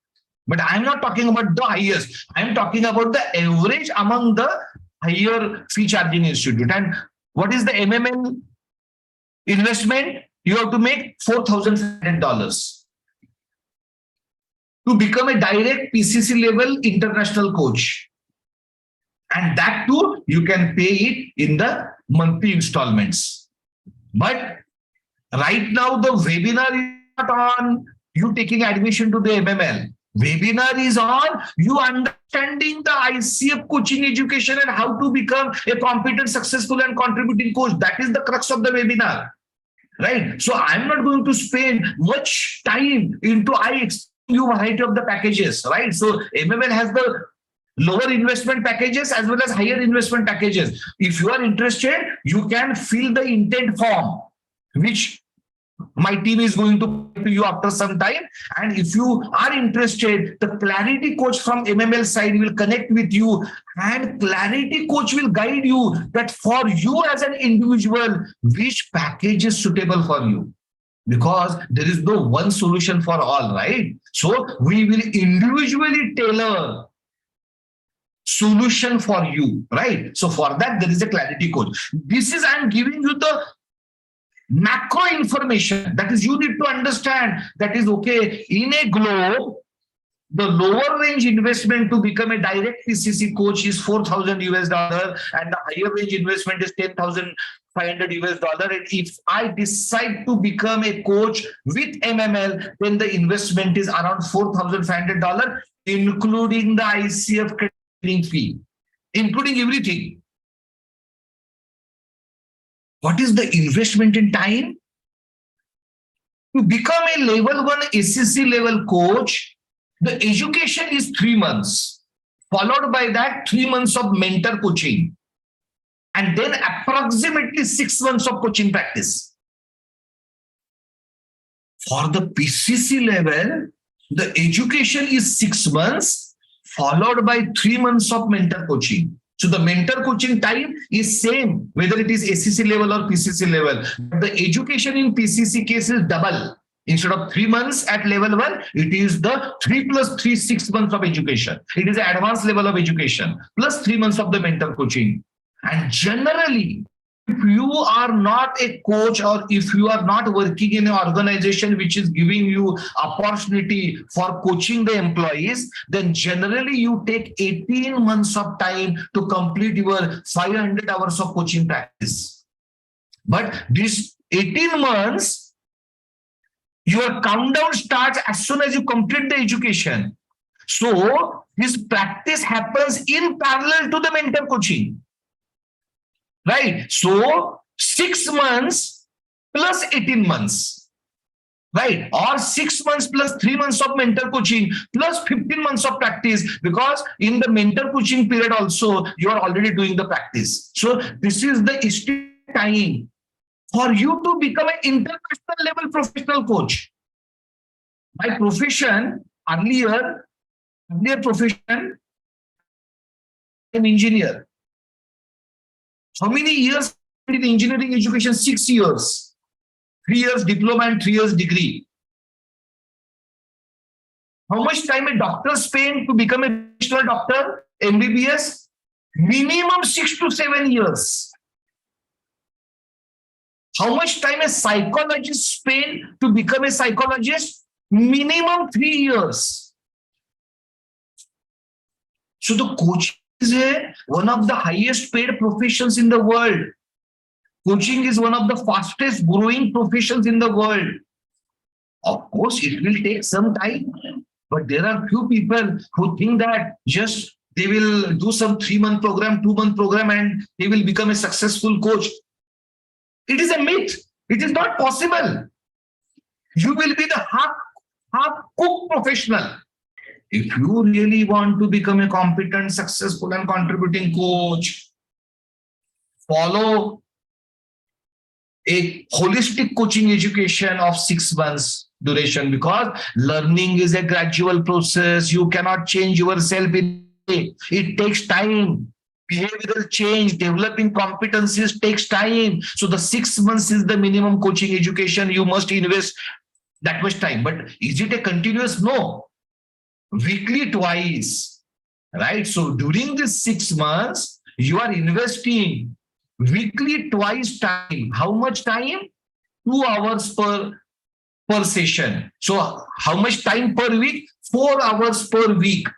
But I'm not talking about the highest. I'm talking about the average among the higher fee charging institute. And what is the MML investment? You have to make $4,500 to become a direct PCC level international coach. And that too, you can pay it in the monthly installments. But right now, the webinar is not on you taking admission to the MML. Webinar is on you understanding the ICF coaching education and how to become a competent, successful and contributing coach. That is the crux of the webinar, right? So I'm not going to spend much time into I explain you variety of the packages, right? So MML has the lower investment packages as well as higher investment packages. If you are interested, you can fill the intent form, which my team is going to you after some time. And if you are interested, the Clarity coach from MML side will connect with you, and Clarity coach will guide you that for you as an individual, which package is suitable for you. Because there is no one solution for all, right? So we will individually tailor solution for you, right? So for that, there is a Clarity coach. This is, I'm giving you the macro information. That is, you need to understand that is okay. In a globe, the lower range investment to become a direct PCC coach is $4,000 US, and the higher range investment is $10,500 US. And if I decide to become a coach with MML, then the investment is around $4,500, including the ICF training fee, including everything. What is the investment in time? To become a level 1 SCC level coach, the education is 3 months, followed by that 3 months of mentor coaching, and then approximately 6 months of coaching practice. For the PCC level, the education is 6 months, followed by 3 months of mentor coaching. So the mentor coaching time is same, whether it is SCC level or PCC level. The education in PCC case is double. Instead of 3 months at level 1, it is the 3 plus 3, 6 months of education. It is an advanced level of education, plus 3 months of the mentor coaching. And generally, if you are not a coach or if you are not working in an organization which is giving you opportunity for coaching the employees, then generally you take 18 months of time to complete your 500 hours of coaching practice. But this 18 months, your countdown starts as soon as you complete the education. So this practice happens in parallel to the mentor coaching. Right. So 6 months plus 18 months, right? Or 6 months plus 3 months of mentor coaching plus 15 months of practice, because in the mentor coaching period also, you are already doing the practice. So this is the time for you to become an international level professional coach. My profession, earlier profession, I'm an engineer. How many years in engineering education? 6 years. 3 years diploma and 3 years degree. How much time a doctor spends to become a professional doctor, MBBS? Minimum 6 to 7 years. How much time a psychologist spends to become a psychologist? Minimum 3 years. So the coach one of the highest paid professions in the world. Coaching is one of the fastest growing professions in the world. Of course, it will take some time, but there are few people who think that just they will do some 3-month program, 2-month program, and they will become a successful coach. It is a myth. It is not possible. You will be the half-cooked professional. If you really want to become a competent, successful, and contributing coach, follow a holistic coaching education of 6 months duration, because learning is a gradual process. You cannot change yourself in a day. It takes time. Behavioral change, developing competencies takes time. So the 6 months is the minimum coaching education. You must invest that much time. But is it a continuous? No. Weekly twice, right? So during this 6 months, you are investing weekly twice time. How much time? 2 hours per session. So how much time per week? 4 hours per week.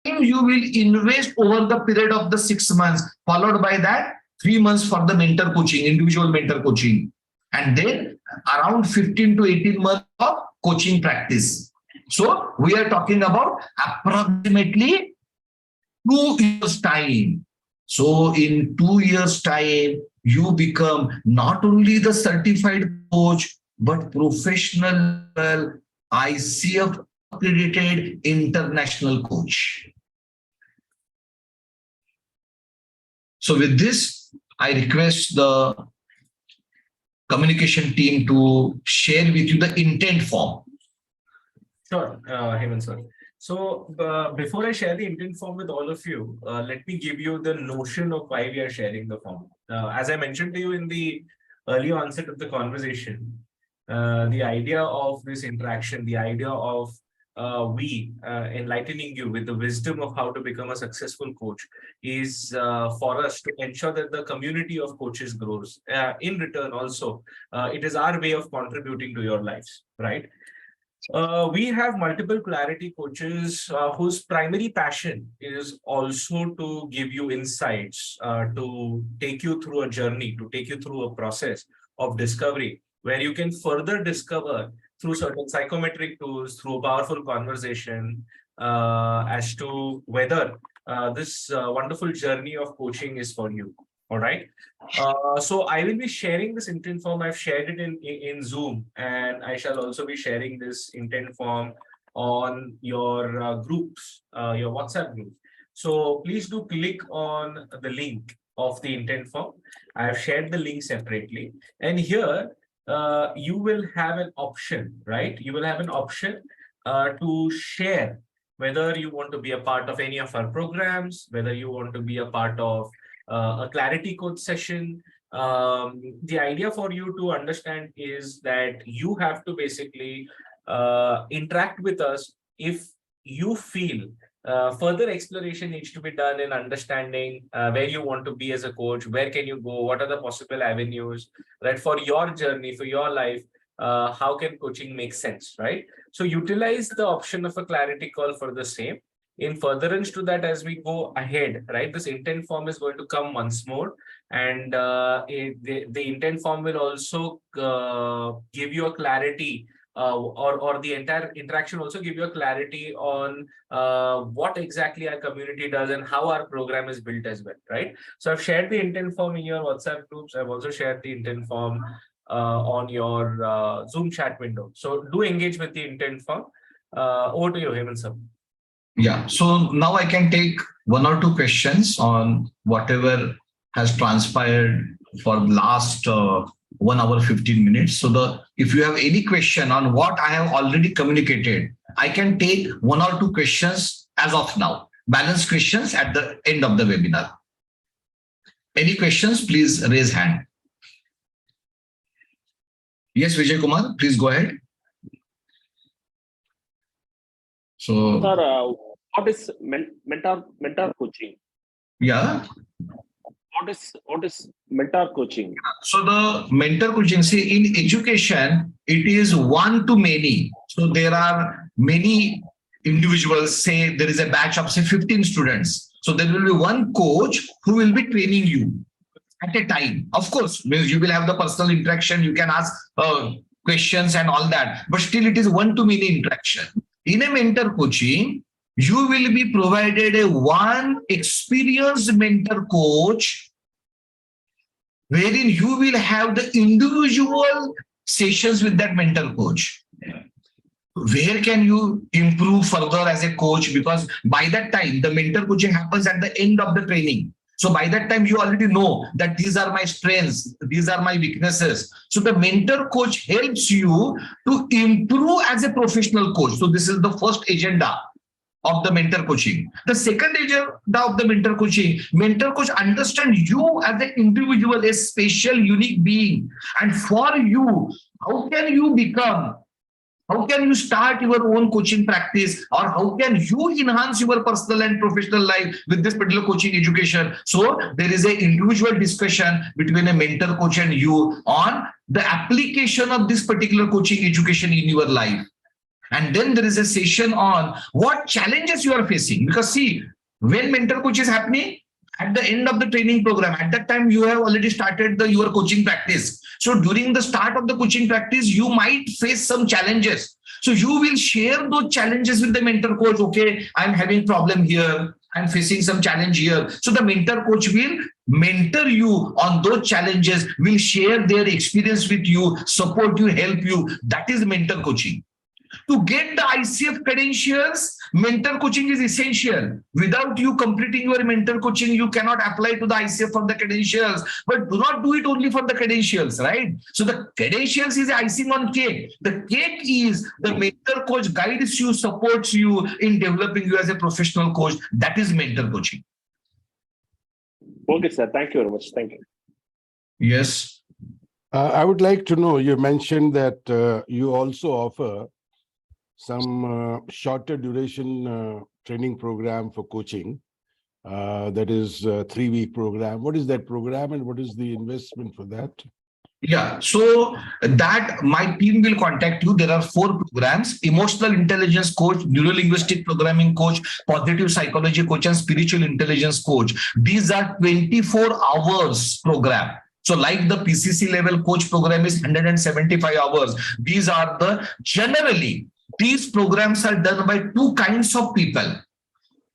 You will invest over the period of the 6 months, followed by that 3 months for the mentor coaching, individual mentor coaching, and then around 15 to 18 months of coaching practice. So we are talking about approximately 2 years time. So in 2 years time, you become not only the certified coach, but professional ICF accredited international coach. So with this, I request the communication team to share with you the intent form. Sure, Hemant sir. So before I share the intent form with all of you, let me give you the notion of why we are sharing the form. As I mentioned to you in the early onset of the conversation, the idea of this interaction, the idea of enlightening you with the wisdom of how to become a successful coach is for us to ensure that the community of coaches grows. In return, also, it is our way of contributing to your lives, right? We have multiple clarity coaches whose primary passion is also to give you insights, to take you through a journey, to take you through a process of discovery, where you can further discover through certain psychometric tools, through powerful conversation, as to whether this wonderful journey of coaching is for you. All right. So I will be sharing this intent form. I've shared it in Zoom, and I shall also be sharing this intent form on your groups, your WhatsApp groups. So please do click on the link of the intent form. I've shared the link separately, and here you will have an option, right? You will have an option to share whether you want to be a part of any of our programs, whether you want to be a part of a clarity coach session. The idea for you to understand is that you have to basically interact with us if you feel further exploration needs to be done in understanding where you want to be as a coach, where can you go, what are the possible avenues, right, for your journey, for your life. How can coaching make sense, right? So utilize the option of a clarity call for the same. In furtherance to that, as we go ahead, right, this intent form is going to come once more, and the intent form will also give you a clarity, or the entire interaction also give you a clarity on what exactly our community does and how our program is built as well, right? So I've shared the intent form in your WhatsApp groups. I've also shared the intent form on your Zoom chat window. So do engage with the intent form. Over to you, Hemant sir. Yeah, so now I can take 1 or 2 questions on whatever has transpired for the last 1 hour 15 minutes. So if you have any question on what I have already communicated, I can take 1 or 2 questions as of now. Balance questions at the end of the webinar. Any questions? Please raise hand. Yes, Vijay Kumar, please go ahead. So, sir, what is mentor coaching? Yeah. What is mentor coaching? So the mentor coaching, see, in education, it is one to many. So there are many individuals, say there is a batch of say 15 students. So there will be one coach who will be training you at a time. Of course, means you will have the personal interaction, you can ask questions and all that, but still it is one-to-many interaction. In a mentor coaching, you will be provided a one experienced mentor coach wherein you will have the individual sessions with that mentor coach. Where can you improve further as a coach? Because by that time, the mentor coaching happens at the end of the training. So by that time, you already know that these are my strengths, these are my weaknesses. So the mentor coach helps you to improve as a professional coach. So this is the first agenda of the mentor coaching. The second agenda of the mentor coach understand you as an individual, a special, unique being. And for you, how can you start your own coaching practice, or how can you enhance your personal and professional life with this particular coaching education? So there is an individual discussion between a mentor coach and you on the application of this particular coaching education in your life. And then there is a session on what challenges you are facing. Because see, when mentor coach is happening, at the end of the training program, at that time, you have already started your coaching practice. So during the start of the coaching practice, you might face some challenges. So you will share those challenges with the mentor coach. Okay, I'm having problem here. I'm facing some challenge here. So the mentor coach will mentor you on those challenges, will share their experience with you, support you, help you. That is mentor coaching. To get the ICF credentials, mentor coaching is essential. Without you completing your mentor coaching, you cannot apply to the ICF for the credentials. But do not do it only for the credentials, right? So the credentials is icing on cake. The cake is the mentor coach guides you, supports you in developing you as a professional coach. That is mentor coaching. Okay, sir. Thank you very much. Thank you. Yes. I would like to know, you mentioned that you also offer some shorter duration training program for coaching. That is a 3-week program. What is that program and what is the investment for that? Yeah, so that my team will contact you. There are 4 programs: emotional intelligence coach, neuro-linguistic programming coach, positive psychology coach, and spiritual intelligence coach. These are 24 hours program. So like the PCC level coach program is 175 hours. These are generally, these programs are done by 2 kinds of people.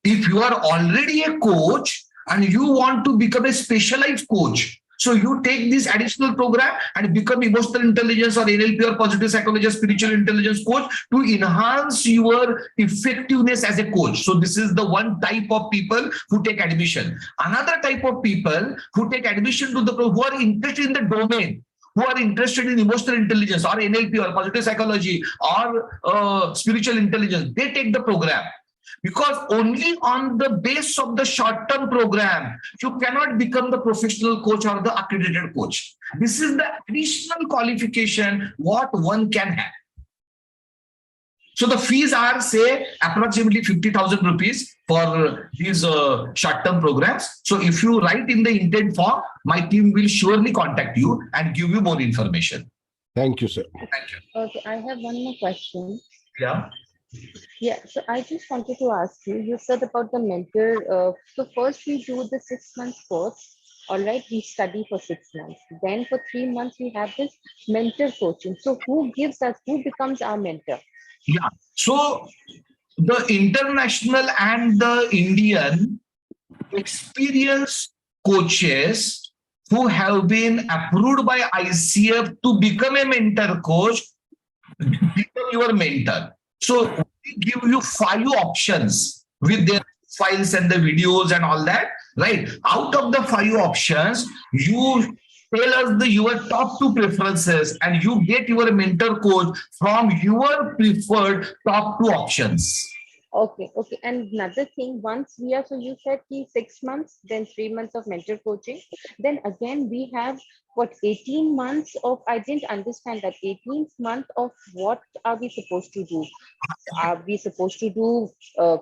If you are already a coach and you want to become a specialized coach, so you take this additional program and become emotional intelligence or NLP or positive psychology or spiritual intelligence coach to enhance your effectiveness as a coach. So this is the one type of people who take admission. Another type of people who take admission to who are interested in the domain, who are interested in emotional intelligence or NLP or positive psychology or spiritual intelligence, they take the program. Because only on the base of the short-term program, you cannot become the professional coach or the accredited coach. This is the additional qualification what one can have. So the fees are, say, approximately 50,000 rupees for these short-term programs. So if you write in the intent form, my team will surely contact you and give you more information. Thank you, sir. Thank you. Okay, I have one more question. Yeah. Yeah, so I just wanted to ask you, you said about the mentor. So first we do the 6 months course. All right, we study for 6 months. Then for 3 months, we have this mentor coaching. So who becomes our mentor? Yeah. So the international and the Indian experienced coaches who have been approved by ICF to become a mentor coach become your mentor. So we give you 5 options with their files and the videos and all that, right? Out of the 5 options, you tell us your top 2 preferences and you get your mentor coach from your preferred top 2 options. Okay. And another thing, once we are, so you said 6 months, then 3 months of mentor coaching. Then again, we have 18 months of, I didn't understand that 18th month of what are we supposed to do? Are we supposed to do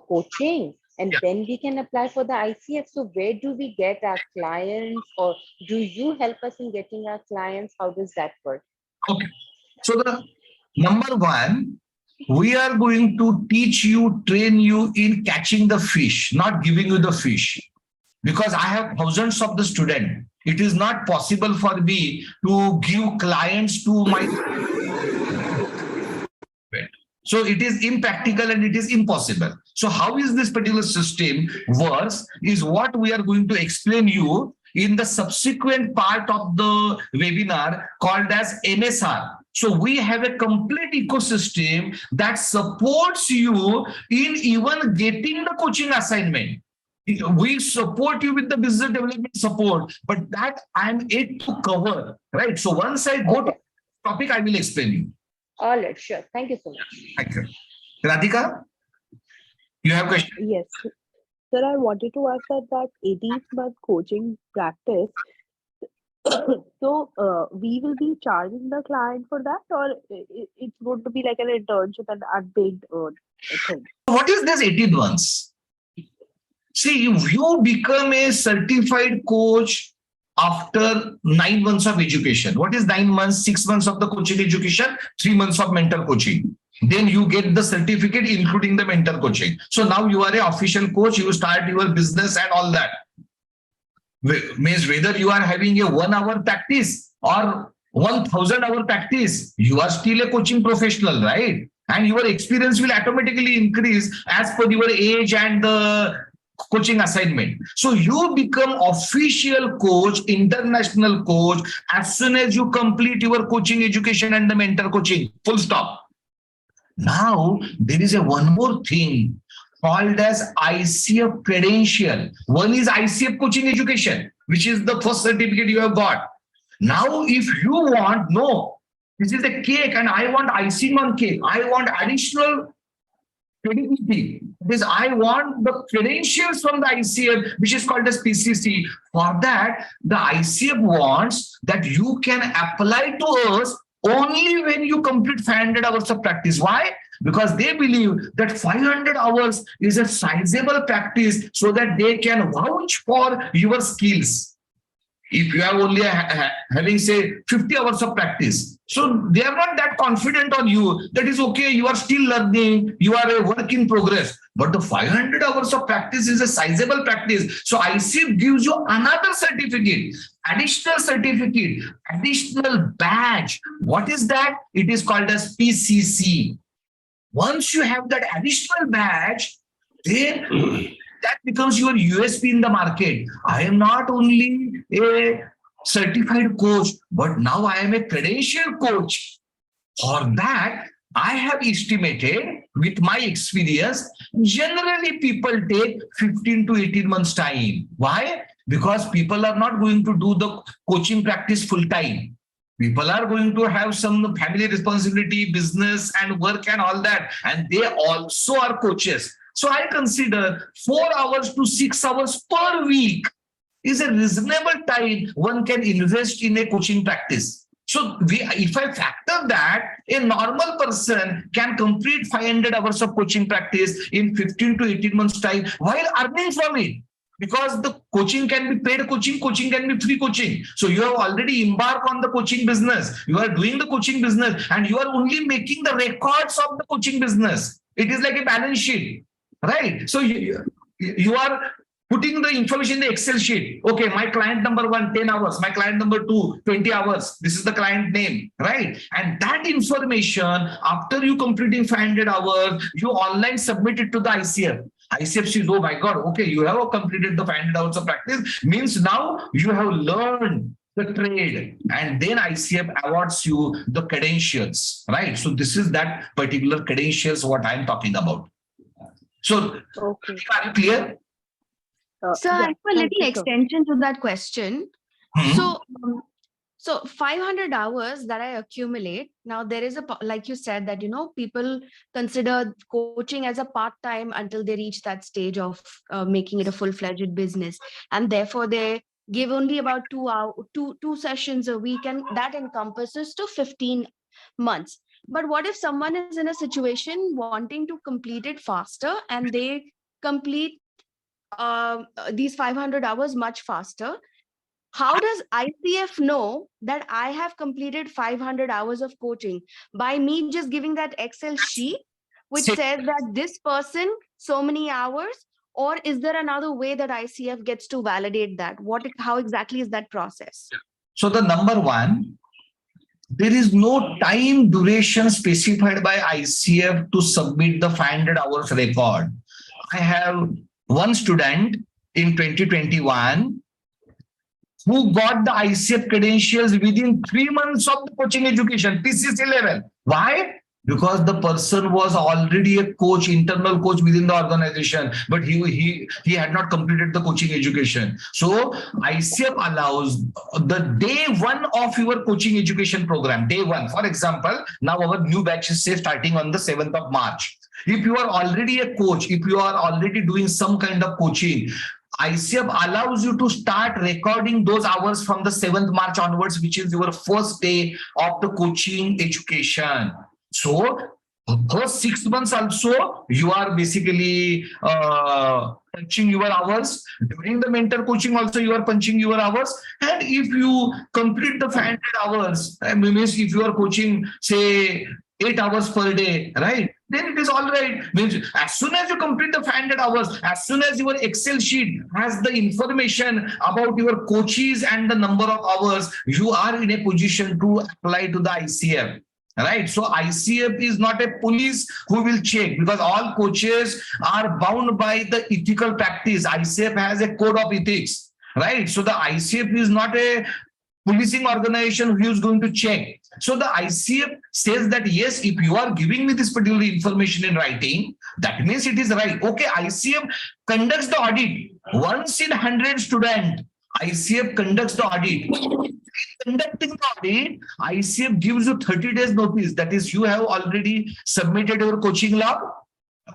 coaching? And then we can apply for the ICF. So where do we get our clients, or do you help us in getting our clients? How does that work? Okay. So the number 1, We are going to teach you, train you in catching the fish, not giving you the fish. Because I have thousands of the students. It is not possible for me to give clients to my. So it is impractical and it is impossible. So how is this particular system works is what we are going to explain you in the subsequent part of the webinar called as MSR. So we have a complete ecosystem that supports you in even getting the coaching assignment. We support you with the business development support, but that I'm yet to cover, right? So once I go to Okay. the topic, I will explain you. All right, sure. Thank you so much. Thank you. Radhika, you have a question? Yes. Sir, I wanted to ask that 18th month coaching practice. So we will be charging the client for that, or it's going to be like an internship and unpaid thing? What is this 18 months? See, if you become a certified coach after 9 months of education, what is 9 months? 6 months of the coaching education, 3 months of mentor coaching. Then you get the certificate, including the mentor coaching. So now you are an official coach, you start your business and all that. Means whether you are having a 1 hour practice or 1000 hour practice, you are still a coaching professional, right? And your experience will automatically increase as per your age and the coaching assignment. So you become official coach, international coach, as soon as you complete your coaching education and the mentor coaching, full stop. Now there is a one more thing called as ICF credential. One is ICF coaching education, which is the first certificate you have got. Now, if you want, no, this is a cake and I want icing on cake. I want additional credibility. Because I want the credentials from the ICF, which is called as PCC. For that, the ICF wants that you can apply to us only when you complete 500 hours of practice. Why? Because they believe that 500 hours is a sizable practice so that they can vouch for your skills. If you have only having say 50 hours of practice, so they are not that confident on you. That is okay, you are still learning, you are a work in progress. But the 500 hours of practice is a sizable practice. So ICF gives you another certificate, additional certificate, additional badge. What is that? It is called as PCC. Once you have that additional badge, then that becomes your USP in the market. I am not only a certified coach, but now I am a credential coach. For that, I have estimated with my experience, generally people take 15 to 18 months time. Why? Because people are not going to do the coaching practice full time. People are going to have some family responsibility, business and work and all that. And they also are coaches. So I consider 4 hours to 6 hours per week is a reasonable time one can invest in a coaching practice. So if I factor that, a normal person can complete 500 hours of coaching practice in 15 to 18 months time while earning from it. Because the coaching can be paid coaching, coaching can be free coaching. So you have already embarked on the coaching business. You are doing the coaching business and you are only making the records of the coaching business. It is like a balance sheet, right? So you are putting the information in the Excel sheet. Okay, my client number 1, 10 hours. My client number 2, 20 hours. This is the client name, right? And that information, after you completing 500 hours, you online submit it to the ICF. ICF says, oh my God, okay, you have completed the 500 hours of practice. Means now you have learned the trade, and then ICF awards you the credentials, right? So this is that particular credentials what I'm talking about. So, Okay. are you clear? So Yeah, I have a thank little you, sir. extension to that question. Hmm. So 500 hours that I accumulate, now there is like you said that, people consider coaching as a part-time until they reach that stage of making it a full-fledged business. And therefore they give only about 2 sessions a week, and that encompasses to 15 months. But what if someone is in a situation wanting to complete it faster and they complete these 500 hours much faster? how does ICF know that I have completed 500 hours of coaching? By me just giving that Excel sheet which See, says that this person so many hours, or is there another way that ICF gets to validate that? How exactly is that process? so the number one, there is no time duration specified by ICF to submit the 500 hours record. I have one student in 2021 who got the ICF credentials within 3 months of the coaching education, PCC level. Why? Because the person was already a coach, internal coach within the organization, but he had not completed the coaching education. So ICF allows the day one of your coaching education program, day one. For example, now our new batch is say starting on the 7th of March. If you are already a coach, if you are already doing some kind of coaching, ICF allows you to start recording those hours from the 7th March onwards, which is your first day of the coaching education. So first 6 months also, you are basically punching your hours. During the mentor coaching also, you are punching your hours. And if you complete the 500 hours, means if you are coaching, say, 8 hours per day, right? Then it is all right. Means as soon as you complete the 500 hours, as soon as your Excel sheet has the information about your coaches and the number of hours, you are in a position to apply to the ICF. Right. So ICF is not a police who will check, because all coaches are bound by the ethical practice. ICF has a code of ethics. Right. So the ICF is not a policing organization who is going to check. So the ICF says that, yes, if you are giving me this particular information in writing, that means it is right. Okay, ICF conducts the audit. Once in 100 students, ICF conducts the audit. Conducting the audit, ICF gives you 30 days notice. That is, you have already submitted your coaching log.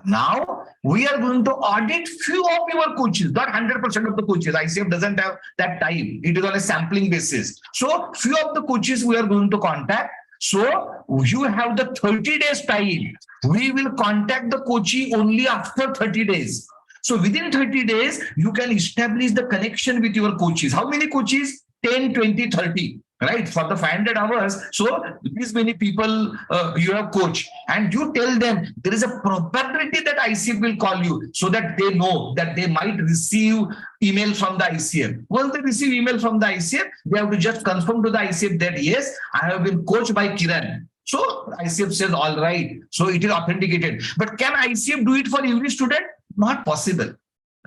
Now we are going to audit few of your coaches, not 100% of the coaches. ICF doesn't have that time. It is on a sampling basis. So few of the coaches we are going to contact. So you have the 30 days time. We will contact the coachee only after 30 days. So within 30 days, you can establish the connection with your coaches. How many coaches? 10, 20, 30. Right, for the 500 hours. So these many people you have coached, and you tell them there is a probability that ICF will call you, so that they know that they might receive email from the ICF. Once they receive email from the ICF, they have to just confirm to the ICF that, yes, I have been coached by Kiran. So ICF says, all right. So it is authenticated. But can ICF do it for every student? Not possible.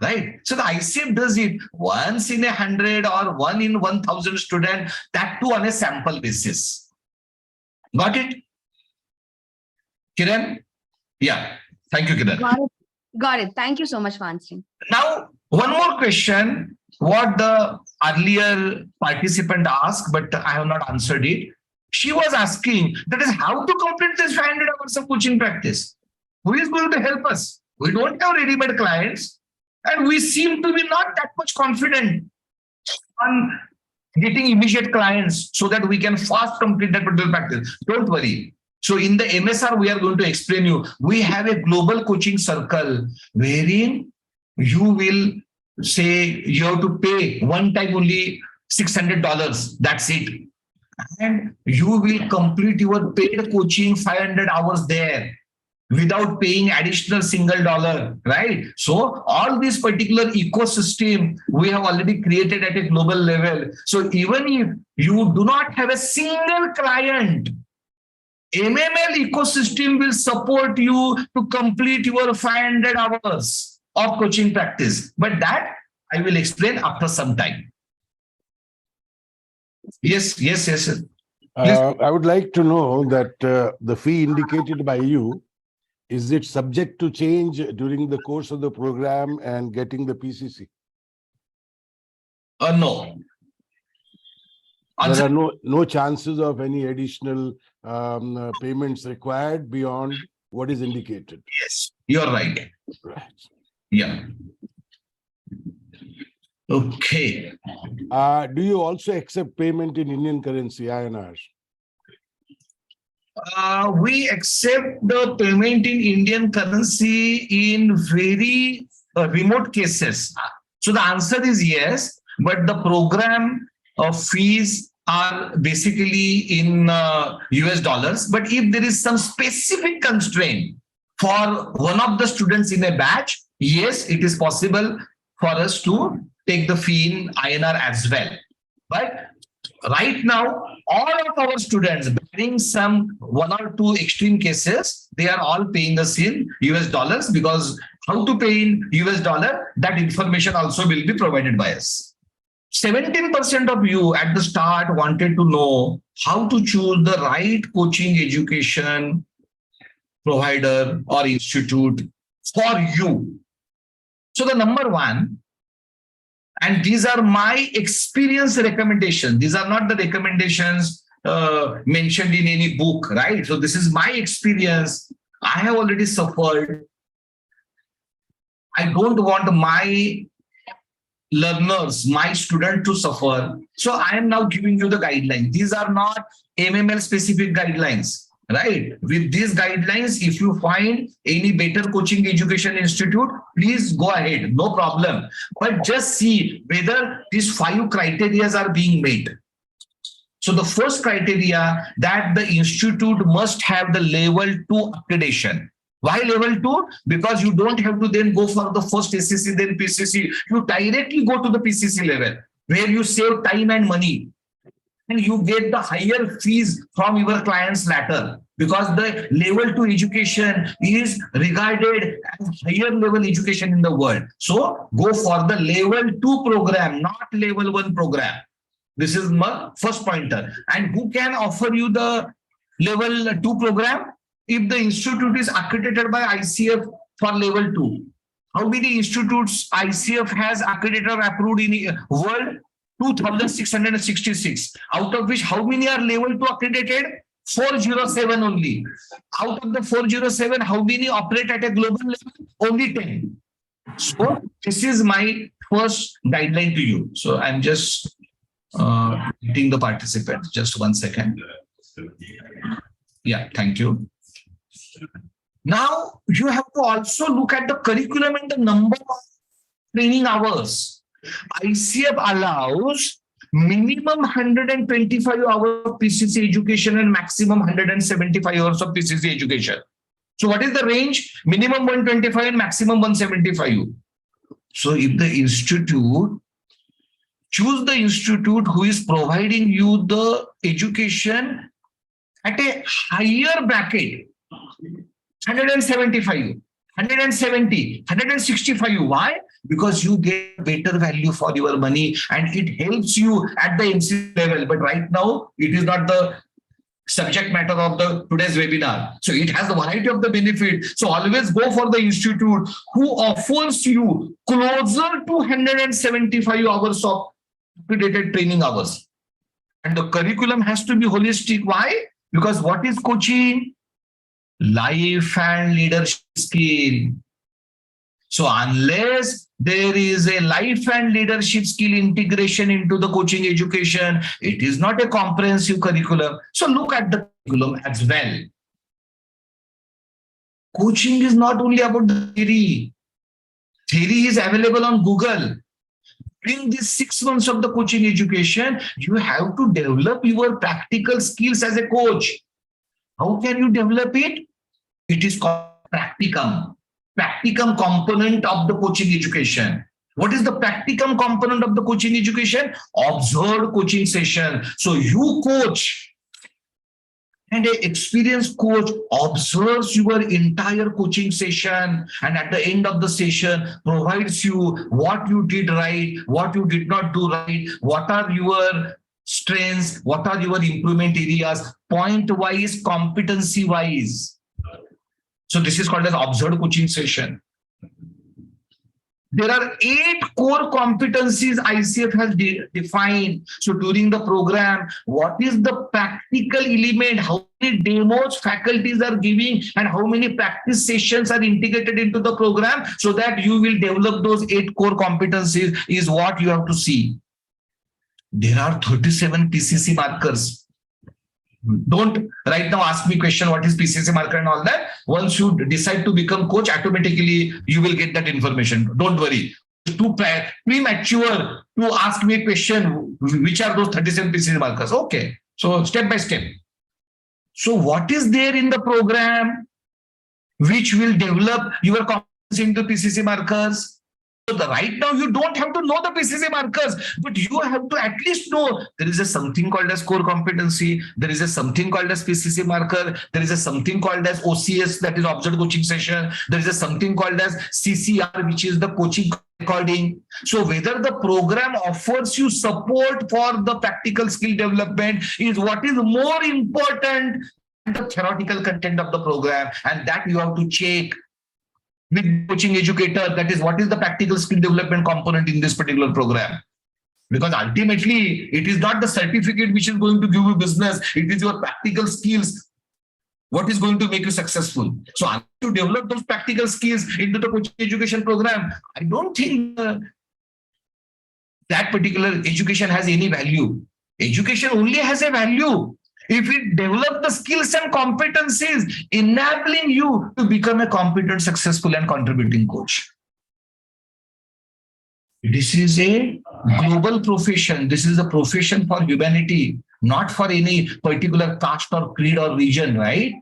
Right. So the ICF does it once in 100 or 1 in 1,000 student, that too on a sample basis. Got it? Kiran? Yeah. Thank you, Kiran. Got it. Thank you so much for answering. Now, one more question, what the earlier participant asked, but I have not answered it. She was asking, that is, how to complete this 500 hours of coaching practice? Who is going to help us? We don't have ready-made clients. And we seem to be not that much confident on getting immediate clients so that we can fast complete that particular practice. Don't worry. So in the MSR, we are going to explain you. We have a global coaching circle wherein you will say you have to pay one time only $600. That's it. And you will complete your paid coaching 500 hours there, without paying additional single dollar, right? So all this particular ecosystem we have already created at a global level. So even if you do not have a single client, MML ecosystem will support you to complete your 500 hours of coaching practice. But that I will explain after some time. Yes. I would like to know that the fee indicated by you, is it subject to change during the course of the program and getting the PCC? No. There are no chances of any additional payments required beyond what is indicated. Yes, you're right. Right. Yeah. Okay. Do you also accept payment in Indian currency, INR? We accept the payment in Indian currency in very remote cases. So the answer is yes, but the program fees are basically in US dollars. But if there is some specific constraint for one of the students in a batch, yes, it is possible for us to take the fee in INR as well. But right now, all of our students, barring some one or two extreme cases, they are all paying us in US dollars, because how to pay in US dollar, that information also will be provided by us. 17% of you at the start wanted to know how to choose the right coaching education provider or institute for you. So the number one, and these are my experience recommendations. These are not the recommendations mentioned in any book, right? So this is my experience. I have already suffered. I don't want my learners, my student to suffer. So I am now giving you the guidelines. These are not MML specific guidelines, right? With these guidelines, if you find any better coaching education institute, please go ahead, no problem. But just see whether these 5 criteria are being met. So the first criteria, that the institute must have the level 2 accreditation. Why level 2? Because you don't have to then go for the first SCC, then PCC. You directly go to the PCC level, where you save time and money. And you get the higher fees from your clients later, because the level 2 education is regarded as higher level education in the world. So go for the level 2 program, not level 1 program. This is my first pointer. And who can offer you the level 2 program? If the institute is accredited by ICF for level 2. How many institutes ICF has accredited or approved in the world? 2,666. Out of which, how many are level 2 accredited? 407 only. Out of the 407, how many operate at a global level? Only 10. So this is my first guideline to you. So I'm just meeting the participants. Just 1 second. Yeah, thank you. Now you have to also look at the curriculum and the number of training hours. ICF allows minimum 125 hours of PCC education and maximum 175 hours of PCC education. So what is the range? Minimum 125 and maximum 175. So if the institute, choose the institute who is providing you the education at a higher bracket, 175, 170, 165. Why? Because you get better value for your money and it helps you at the MC level. But right now, it is not the subject matter of the today's webinar. So it has the variety of the benefit. So always go for the institute who offers you closer to 175 hours of accredited training hours. And the curriculum has to be holistic. Why? Because what is coaching? Life and leadership skill. So unless there is a life and leadership skill integration into the coaching education, it is not a comprehensive curriculum. So look at the curriculum as well. Coaching is not only about the theory. Theory is available on Google. In these 6 months of the coaching education, you have to develop your practical skills as a coach. How can you develop it? It is called practicum. Practicum component of the coaching education. What is the practicum component of the coaching education? Observed coaching session. So you coach and an experienced coach observes your entire coaching session and at the end of the session provides you what you did right, what you did not do right, what are your strengths, what are your improvement areas, point-wise, competency-wise. So this is called as observed coaching session. There are 8 core competencies ICF has defined. So during the program, what is the practical element? How many demos faculties are giving and how many practice sessions are integrated into the program so that you will develop those 8 core competencies is what you have to see. There are 37 PCC markers. Don't right now ask me question what is PCC marker and all that. Once you decide to become coach, automatically you will get that information. Don't worry. too premature to ask me a question, which are those 37 PCC markers? Okay, so step by step. So what is there in the program which will develop your competence into PCC markers? So right now you don't have to know the PCC markers, but you have to at least know there is a something called as core competency, there is a something called as PCC marker, there is a something called as OCS, that is observed coaching session, there is a something called as CCR, which is the coaching recording. So whether the program offers you support for the practical skill development is what is more important than the theoretical content of the program, and that you have to check with coaching educator, that is what is the practical skill development component in this particular program. Because ultimately, it is not the certificate which is going to give you business, it is your practical skills what is going to make you successful. So to develop those practical skills into the coaching education program, I don't think that particular education has any value. Education only has a value if it develops the skills and competencies enabling you to become a competent, successful, and contributing coach. This is a global profession. This is a profession for humanity, not for any particular caste or creed or region, right?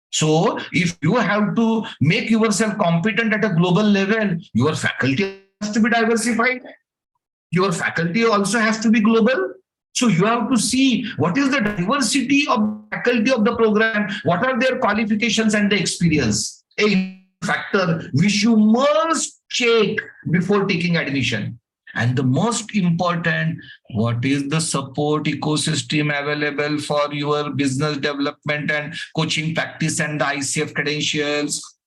So if you have to make yourself competent at a global level, your faculty has to be diversified. Your faculty also has to be global. So you have to see what is the diversity of faculty of the program, what are their qualifications and the experience. A factor which you must check before taking admission. And the most important, what is the support ecosystem available for your business development and coaching practice and the ICF credentials.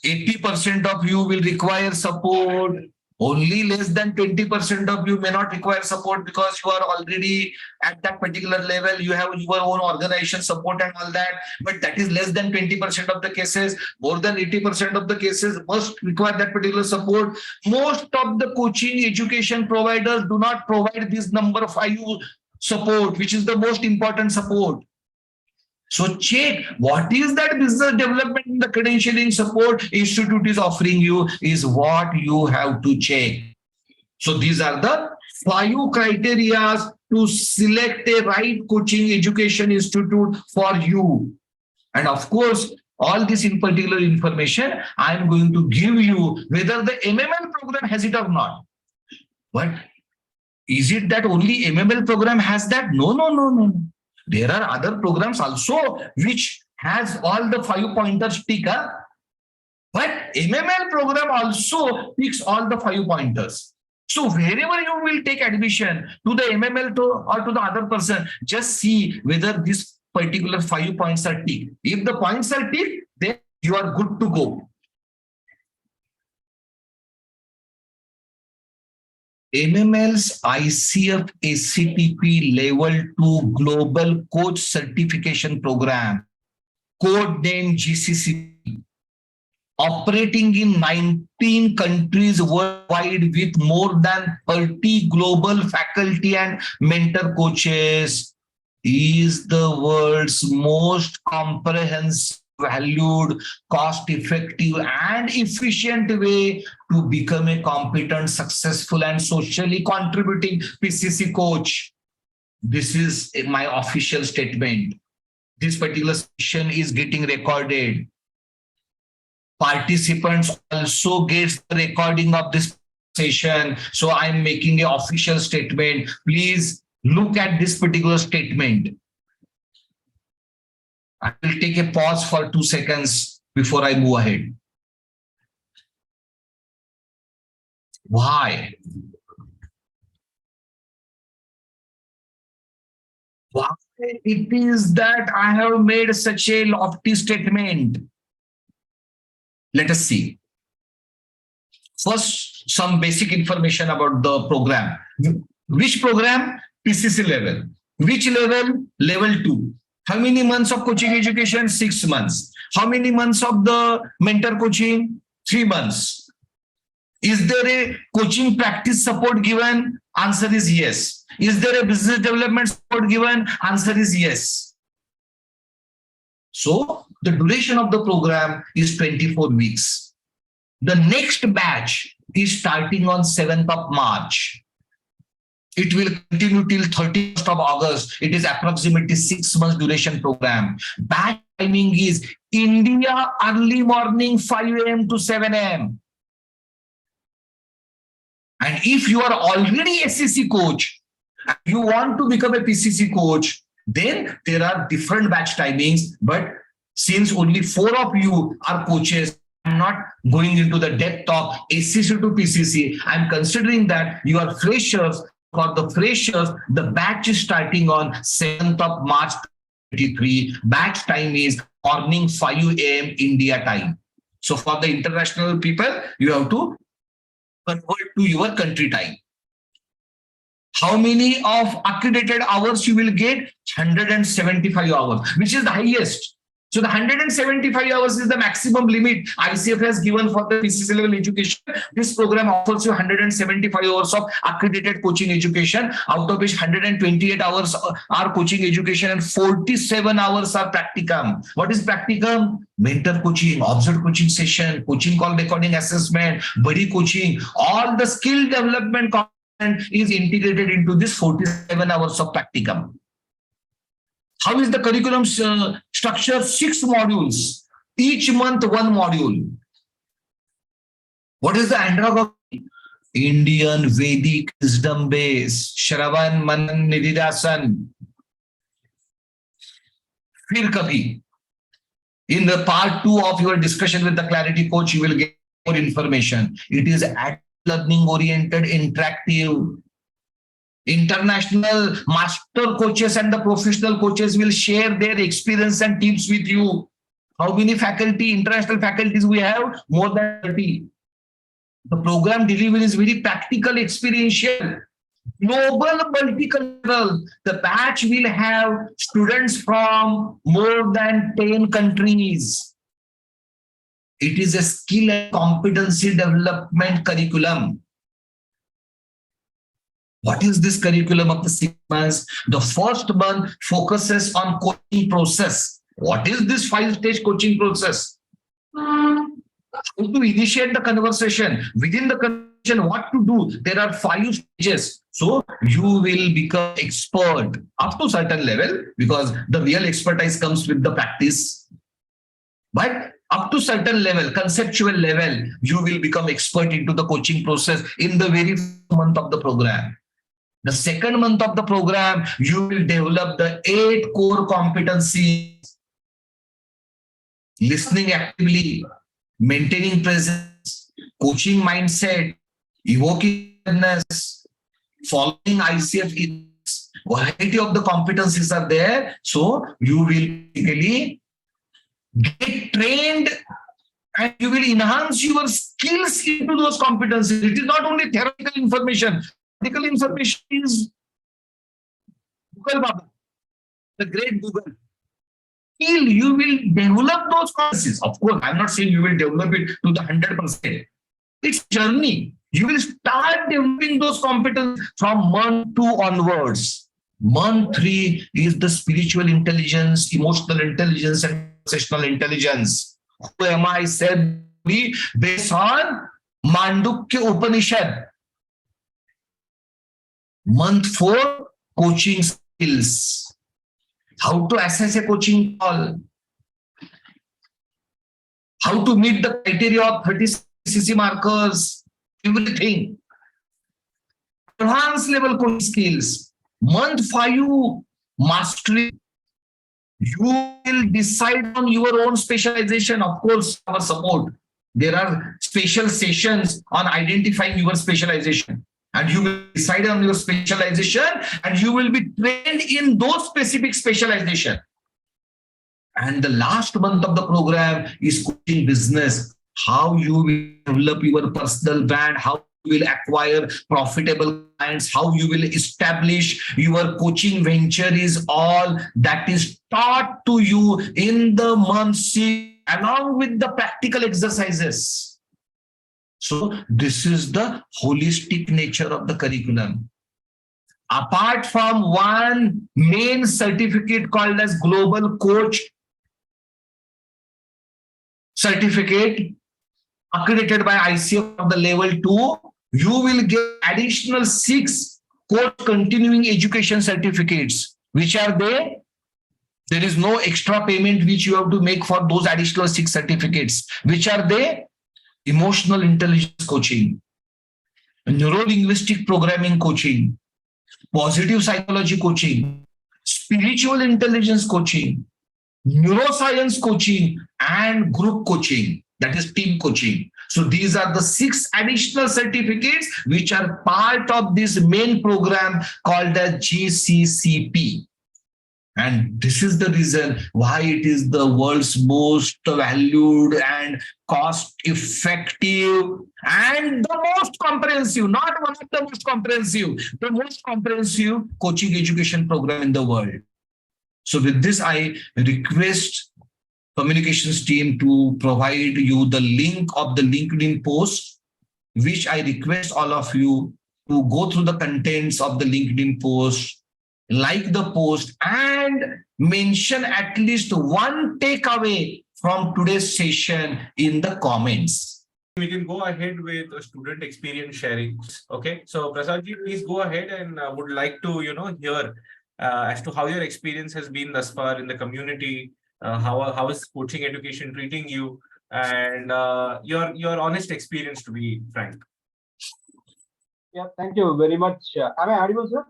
80% of you will require support. Only less than 20% of you may not require support because you are already at that particular level. You have your own organization support and all that. But that is less than 20% of the cases. More than 80% of the cases must require that particular support. Most of the coaching education providers do not provide this number 5 support, which is the most important support. So check what is that business development in the credentialing support institute is offering you is what you have to check. So these are the 5 criteria to select a right coaching education institute for you. And of course, all this in particular information I am going to give you whether the MML program has it or not. But is it that only MML program has that? No. There are other programs also which has all the 5 pointers tick up. But MML program also ticks all the 5 pointers. So wherever you will take admission to the MML or to the other person, just see whether this particular 5 points are ticked. If the points are ticked, then you are good to go. MML's ICF actp level 2 global coach certification program, code name GCCP, operating in 19 countries worldwide with more than 30 global faculty and mentor coaches, is the world's most comprehensive, valued, cost-effective and efficient way to become a competent, successful and socially contributing PCC coach. This is my official statement. This particular session is getting recorded. Participants also get the recording of this session. So I'm making an official statement. Please look at this particular statement. I will take a pause for 2 seconds before I move ahead. Why? Why it is that I have made such a lofty statement? Let us see. First, some basic information about the program. Which program? PCC level. Which level? Level 2. How many months of coaching education? 6 months. How many months of the mentor coaching? 3 months. Is there a coaching practice support given? Answer is yes. Is there a business development support given? Answer is yes. So the duration of the program is 24 weeks. The next batch is starting on 7th of March. It will continue till 31st of August. It is approximately 6 months duration program. Batch timing is India early morning 5 a.m. to 7 a.m. And if you are already a SCC coach, and you want to become a PCC coach, then there are different batch timings. But since only 4 of you are coaches, I'm not going into the depth of SCC to PCC. I'm considering that you are freshers. For the freshers, the batch is starting on 7th of March 2023. Batch time is morning 5 a.m. India time. So for the international people, you have to convert to your country time. How many of accredited hours you will get? 175 hours, which is the highest. So the 175 hours is the maximum limit ICF has given for the PCC level education. This program offers you 175 hours of accredited coaching education, out of which 128 hours are coaching education and 47 hours are practicum. What is practicum? Mentor coaching, observed coaching session, coaching call recording assessment, buddy coaching, all the skill development content is integrated into this 47 hours of practicum. How is the curriculum structure? 6 modules. Each month, 1 module. What is the andragogy? Indian Vedic wisdom base. Shravan, Manan, Nididhasan. Fir kabhi. In the part 2 of your discussion with the clarity coach, you will get more information. It is learning oriented, interactive. International master coaches and the professional coaches will share their experience and tips with you. How many faculty, international faculties we have? More than 30. The program delivery is very practical, experiential, global, multicultural. The batch will have students from more than 10 countries. It is a skill and competency development curriculum. What is this curriculum of the 6 months? The first month focuses on coaching process. What is this 5-stage coaching process? How to initiate the conversation. Within the conversation, what to do? There are 5 stages. So you will become expert up to certain level, because the real expertise comes with the practice. But up to certain level, conceptual level, you will become expert into the coaching process in the very first month of the program. The second month of the program, you will develop the 8 core competencies. Listening actively, maintaining presence, coaching mindset, evoking awareness, following ICF ethics. Variety of the competencies are there. So you will basically get trained and you will enhance your skills into those competencies. It is not only theoretical information. Theoretical information is Google Baba, the great Google. Still, you will develop those competencies. Of course, I'm not saying you will develop it to the 100%. It's a journey. You will start developing those competencies from month 2 onwards. Month 3 is the spiritual intelligence, emotional intelligence, and conversational intelligence. Who am I? Said based on Mandukya Upanishad. Month 4, coaching skills. How to assess a coaching call. How to meet the criteria of 30 CC markers. Everything. Advanced level coaching skills. Month 5, mastery. You will decide on your own specialization. Of course, our support. There are special sessions on identifying your specialization. And you will decide on your specialization and you will be trained in those specific specialization. And the last month of the program is coaching business. How you will develop your personal brand, how you will acquire profitable clients, how you will establish your coaching venture is all that is taught to you in the month 6 along with the practical exercises. So this is the holistic nature of the curriculum. Apart from one main certificate called as Global Coach Certificate, accredited by ICF of the level 2, you will get additional 6 coach continuing education certificates. Which are they? There is no extra payment which you have to make for those additional 6 certificates. Which are they? Emotional intelligence coaching, neuro-linguistic programming coaching, positive psychology coaching, spiritual intelligence coaching, neuroscience coaching, and group coaching, that is team coaching. So these are the 6 additional certificates which are part of this main program called the GCCP. And this is the reason why it is the world's most valued and cost effective and the most comprehensive, not one of the most comprehensive, the most comprehensive coaching education program in the world. So with this, I request communications team to provide you the link of the LinkedIn post, which I request all of you to go through the contents of the LinkedIn post, like the post, and mention at least one takeaway from today's session in the comments. We can go ahead with a student experience sharing. Okay, so Prasadji, please go ahead, and would like to hear as to how your experience has been thus far in the community. How is coaching education treating you, and your honest experience, to be frank. Yeah, thank you very much. Am I audible, sir?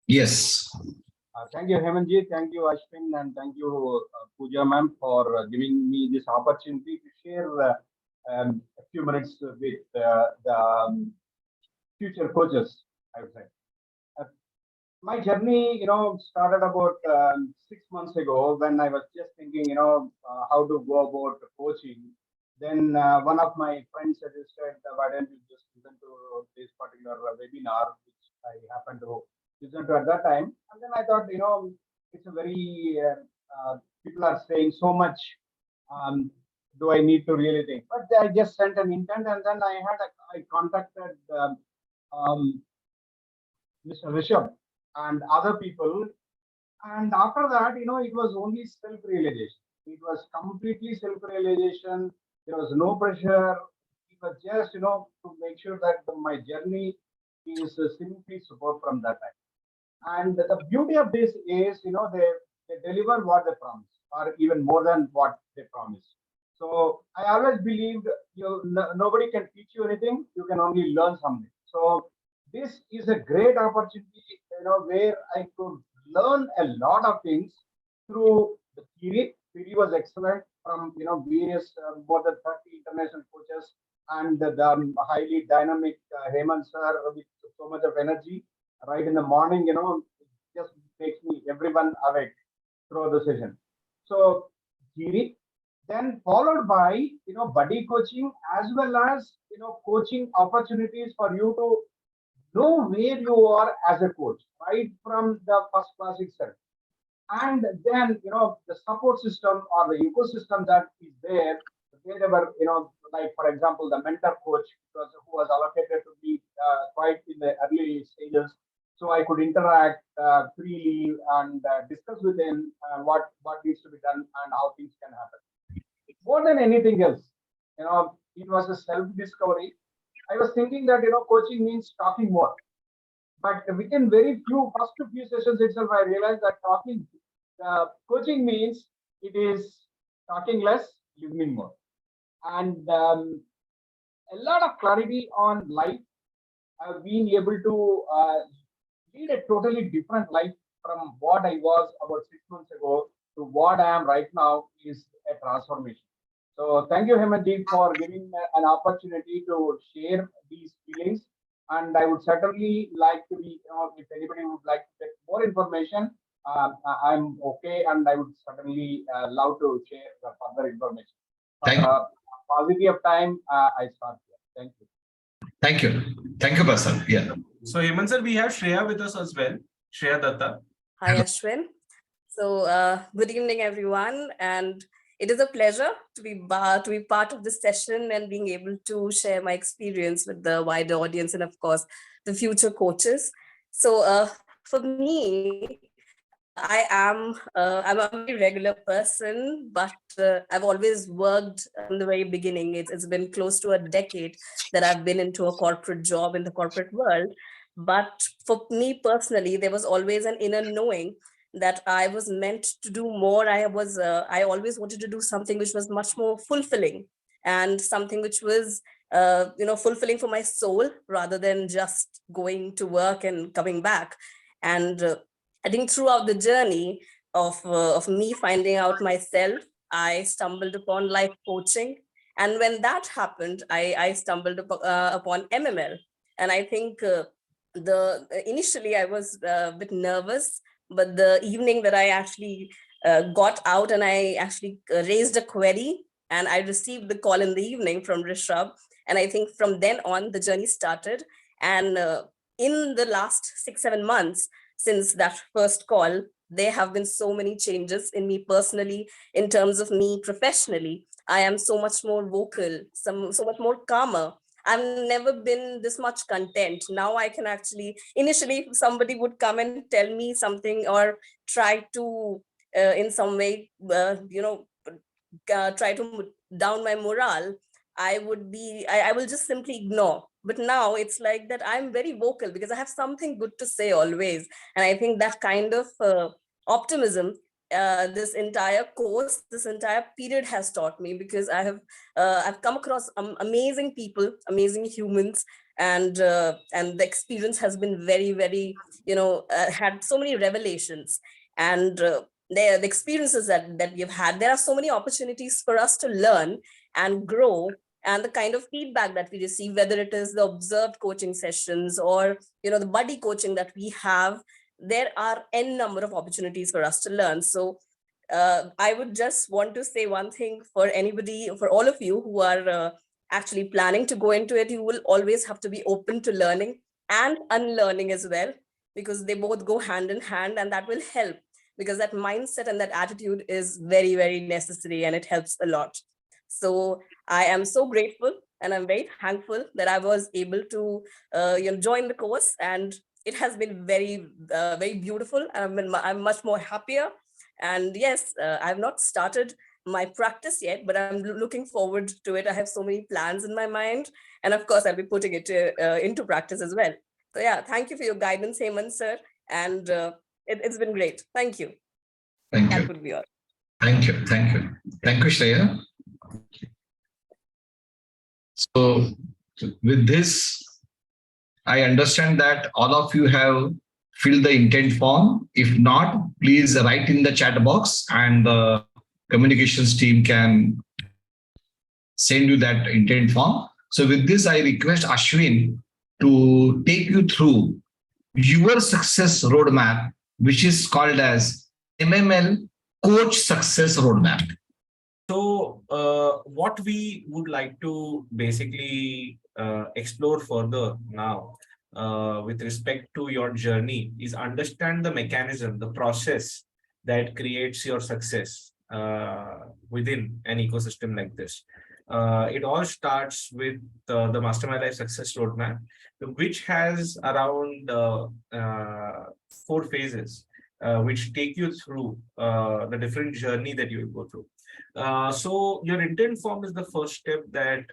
Yes. Thank you, Hemant, thank you, Ashwin, and thank you, Pooja ma'am, for giving me this opportunity to share a few minutes with the future coaches, I would say. My journey, started about 6 months ago when I was just thinking, how to go about coaching. Then one of my friends suggested, why don't you just listen to this particular webinar, which I happened to listen to at that time. And then I thought, it's a very, people are saying so much. Do I need to really think? But I just sent an intent, and then I contacted Mr. Rishabh and other people. And after that, it was only self-realization. It was completely self-realization. There was no pressure. It was just, to make sure that my journey is simply superb from that time. And the beauty of this is, they deliver what they promise, or even more than what they promise. So I always believed nobody can teach you anything. You can only learn something. So this is a great opportunity, where I could learn a lot of things through the theory. Theory was excellent from, various more than 30 international coaches, and the highly dynamic Hemant sir with so much of energy right in the morning, it just makes me everyone awake through the session. So theory, then followed by, buddy coaching, as well as, coaching opportunities for you to know where you are as a coach, right from the first class itself. And then, the support system or the ecosystem that is there, wherever, like, for example, the mentor coach, who was allocated to be quite in the early stages. So I could interact freely and discuss with him what needs to be done and how things can happen. More than anything else, it was a self-discovery. I was thinking that, coaching means talking more. But within first few sessions itself, I realized that coaching means it is talking less, listening more. And a lot of clarity on life. I've been able to lead a totally different life from what I was about 6 months ago to what I am right now is a transformation. So thank you, Hemant, for giving an opportunity to share these feelings. And I would certainly like to be, if anybody would like to get more information, I'm okay, and I would certainly love to share the further information. Thank you. Paucity of time, I start here. Thank you. Thank you. Thank you, Prasad. Yeah. So Hemant sir, we have Shreya with us as well. Shreya Datta. Hi, Ashwin. So good evening, everyone. And it is a pleasure to be part of this session and being able to share my experience with the wider audience and, of course, the future coaches. So for me, I'm a very regular person, but I've always worked from the very beginning. It's been close to a decade that I've been into a corporate job in the corporate world. But for me personally, there was always an inner knowing that I was meant to do more. I always wanted to do something which was much more fulfilling, and something which was fulfilling for my soul rather than just going to work and coming back. And I think throughout the journey of me finding out myself, I stumbled upon life coaching. And when that happened, I stumbled upon MML. And I think initially I was a bit nervous, but the evening that I actually got out and I actually raised a query, and I received the call in the evening from Rishabh. And I think from then on, the journey started. And in the last 6-7 months, since that first call, there have been so many changes in me personally, in terms of me professionally. I am so much more vocal, so much more calmer. I've never been this much content. Now I can actually, initially, if somebody would come and tell me something or try to, in some way, try to down my morale, I will just simply ignore. But now it's like that I'm very vocal because I have something good to say always. And I think that kind of optimism, this entire course, this entire period has taught me, because I've come across amazing people, amazing humans, and the experience has been very, very, had so many revelations. And the experiences that we've had, there are so many opportunities for us to learn and grow. And the kind of feedback that we receive, whether it is the observed coaching sessions or the buddy coaching that we have, there are n number of opportunities for us to learn. So I would just want to say one thing for anybody, for all of you who are actually planning to go into it. You will always have to be open to learning and unlearning as well, because they both go hand in hand, and that will help, because that mindset and that attitude is very, very necessary, and it helps a lot. So I am so grateful and I'm very thankful that I was able to join the course, and it has been very, very beautiful. I'm much more happier. And yes, I've not started my practice yet, but I'm looking forward to it. I have so many plans in my mind, and of course, I'll be putting it into practice as well. So yeah, thank you for your guidance, Hemant sir, and it's been great. Thank you. Thank That you. would be all. Thank you. Thank you. Thank you, Shreya. So with this, I understand that all of you have filled the intent form. If not, please write in the chat box and the communications team can send you that intent form. So with this, I request Ashwin to take you through your success roadmap, which is called as MML Coach Success Roadmap. So what we would like to basically explore further now with respect to your journey is understand the mechanism, the process that creates your success within an ecosystem like this. It all starts with the Mastermind Life Success Roadmap, which has around 4 phases, which take you through the different journey that you will go through. So your intent form is the first step that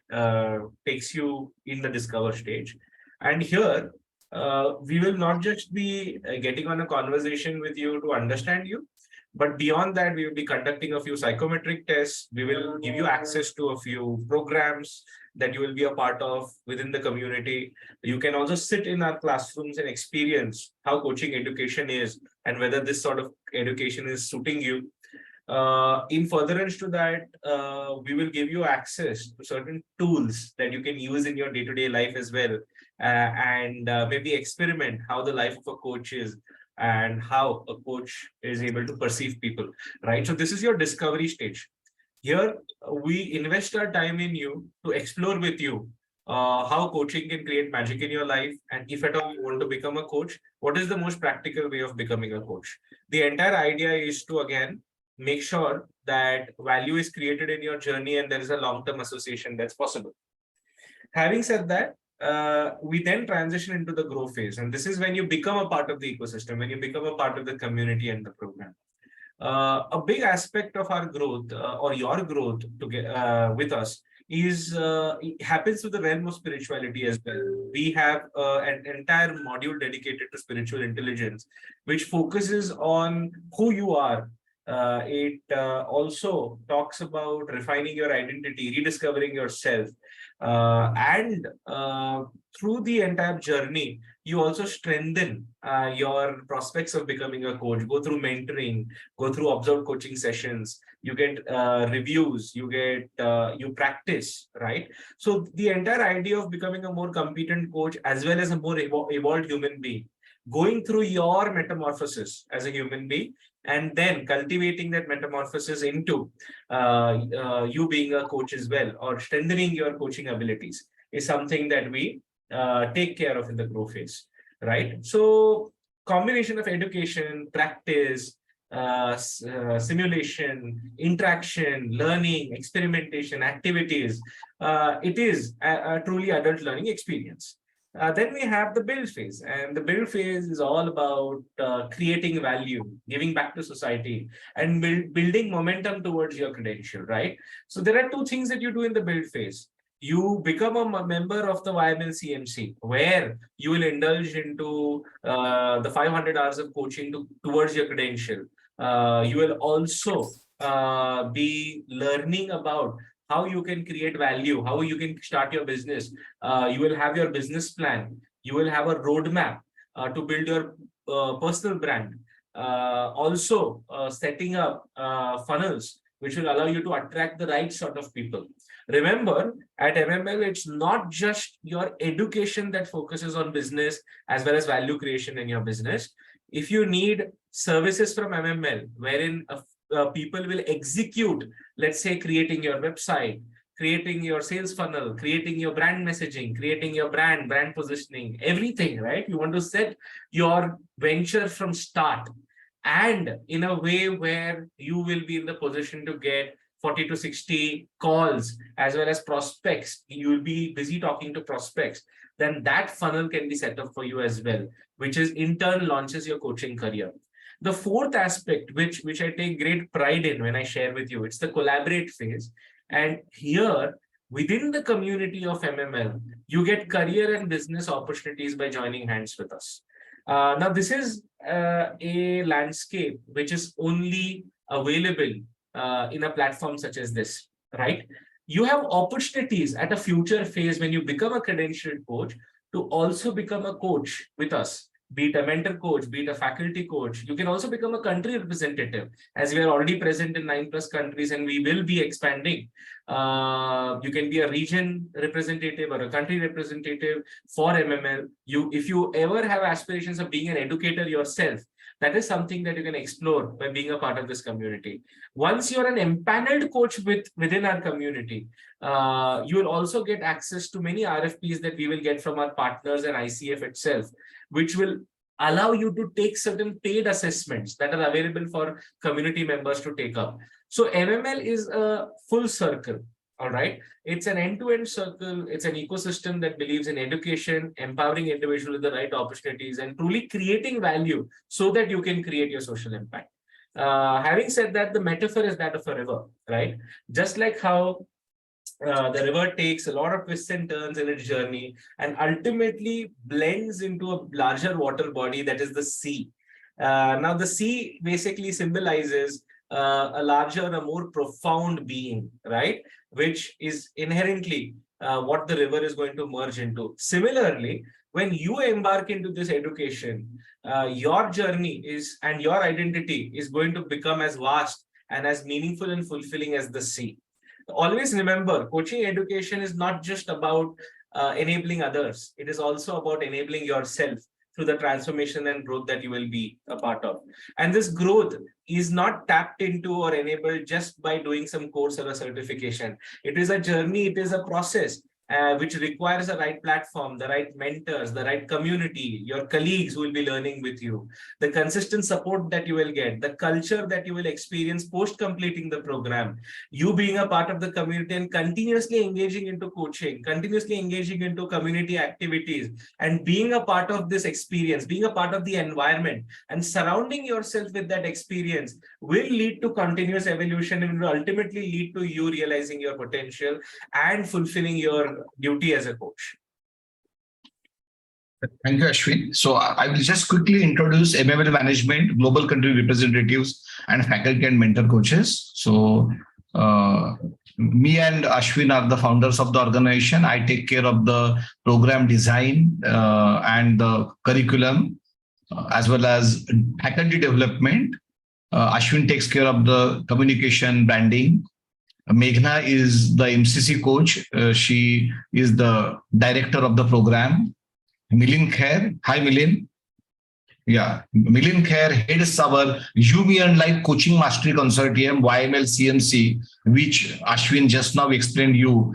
takes you in the discover stage. And here, we will not just be getting on a conversation with you to understand you, but beyond that, we will be conducting a few psychometric tests. We will give you access to a few programs that you will be a part of within the community. You can also sit in our classrooms and experience how coaching education is and whether this sort of education is suiting you. In furtherance to that, we will give you access to certain tools that you can use in your day-to-day life as well, and maybe experiment how the life of a coach is and how a coach is able to perceive people, right? So this is your discovery stage. Here, we invest our time in you to explore with you how coaching can create magic in your life. And if at all you want to become a coach, what is the most practical way of becoming a coach? The entire idea is to, again, make sure that value is created in your journey and there is a long-term association that's possible. Having said that, we then transition into the grow phase. And this is when you become a part of the ecosystem, when you become a part of the community and the program. A big aspect of our growth or your growth with us is it happens to the realm of spirituality as well. We have an entire module dedicated to spiritual intelligence, which focuses on who you are. It also talks about refining your identity, rediscovering yourself, and through the entire journey, you also strengthen your prospects of becoming a coach. Go through mentoring, go through observed coaching sessions, you get reviews, you practice, right? So the entire idea of becoming a more competent coach as well as a more evolved human being, going through your metamorphosis as a human being, and then cultivating that metamorphosis into you being a coach as well, or strengthening your coaching abilities, is something that we take care of in the grow phase, right? So combination of education, practice, simulation, interaction, learning, experimentation, activities. It is a truly adult learning experience. Then we have the build phase, and the build phase is all about creating value, giving back to society, and building momentum towards your credential, right? So there are two things that you do in the build phase. You become a member of the YML CMC, where you will indulge into the 500 hours of coaching towards your credential. You will also be learning about how you can create value, how you can start your business. You will have your business plan. You will have a roadmap to build your personal brand. Also, setting up funnels, which will allow you to attract the right sort of people. Remember, at MML, it's not just your education that focuses on business as well as value creation in your business. If you need services from MML, wherein people will execute, let's say, creating your website, creating your sales funnel, creating your brand messaging, creating your brand positioning, everything, right? You want to set your venture from start, and in a way where you will be in the position to get 40 to 60 calls as well as prospects. You will be busy talking to prospects. Then that funnel can be set up for you as well, which is in turn launches your coaching career. The fourth aspect, which I take great pride in when I share with you, it's the collaborate phase. And here, within the community of MML, you get career and business opportunities by joining hands with us. Now, this is a landscape which is only available in a platform such as this, right? You have opportunities at a future phase when you become a credentialed coach to also become a coach with us, be it a mentor coach, be it a faculty coach. You can also become a country representative, as we are already present in 9+ countries and we will be expanding. You can be a region representative or a country representative for MML. If you ever have aspirations of being an educator yourself, that is something that you can explore by being a part of this community. Once you're an empaneled coach within our community, you will also get access to many RFPs that we will get from our partners and ICF itself, which will allow you to take certain paid assessments that are available for community members to take up. So MML is a full circle. All right. It's an end-to-end circle. It's an ecosystem that believes in education, empowering individuals with the right opportunities, and truly creating value so that you can create your social impact. Having said that, the metaphor is that of a river, right? Just like how the river takes a lot of twists and turns in its journey and ultimately blends into a larger water body, that is the sea. Now, the sea basically symbolizes a larger, a more profound being, right? Which is inherently what the river is going to merge into. Similarly, when you embark into this education, your journey and your identity is going to become as vast and as meaningful and fulfilling as the sea. Always remember, coaching education is not just about enabling others. It is also about enabling yourself through the transformation and growth that you will be a part of. And this growth is not tapped into or enabled just by doing some course or a certification. It is a journey, it is a process. which requires the right platform, the right mentors, the right community, your colleagues who will be learning with you, the consistent support that you will get, the culture that you will experience post completing the program, you being a part of the community and continuously engaging into coaching, continuously engaging into community activities, and being a part of this experience, being a part of the environment and surrounding yourself with that experience will lead to continuous evolution and will ultimately lead to you realizing your potential and fulfilling your duty as a coach. Thank you, Ashwin. So I will just quickly introduce MML management, global country representatives, and faculty and mentor coaches. So me and Ashwin are the founders of the organization. I take care of the program design and the curriculum, as well as faculty development. Ashwin takes care of the communication, branding. Meghna is the MCC coach. She is the director of the program. Milind Khair. Hi, Milind. Yeah, Milind Khair heads our UME and Life Coaching Mastery Consortium, YML CMC, which Ashwin just now explained you,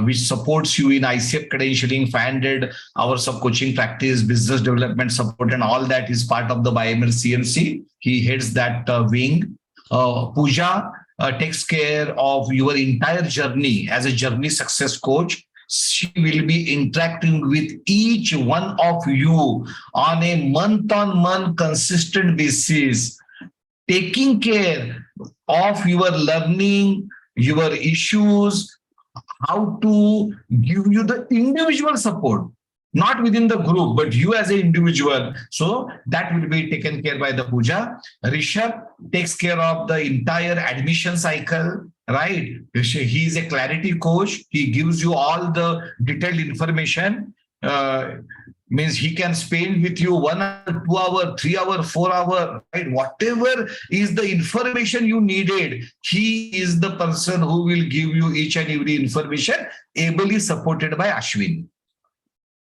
which supports you in ICF credentialing, 500 hours of coaching practice, business development support, and all that is part of the YML CMC. He heads that wing. Pooja takes care of your entire journey as a journey success coach. She will be interacting with each one of you on a month-on-month consistent basis, taking care of your learning, your issues, how to give you the individual support, not within the group, but you as an individual. So that will be taken care by the Pooja. Rishabh takes care of the entire admission cycle, right? He is a clarity coach. He gives you all the detailed information. Means he can spend with you 1 hour, 2 hour, 3 hour, 4 hour, right? Whatever is the information you needed, he is the person who will give you each and every information, ably supported by Ashwin.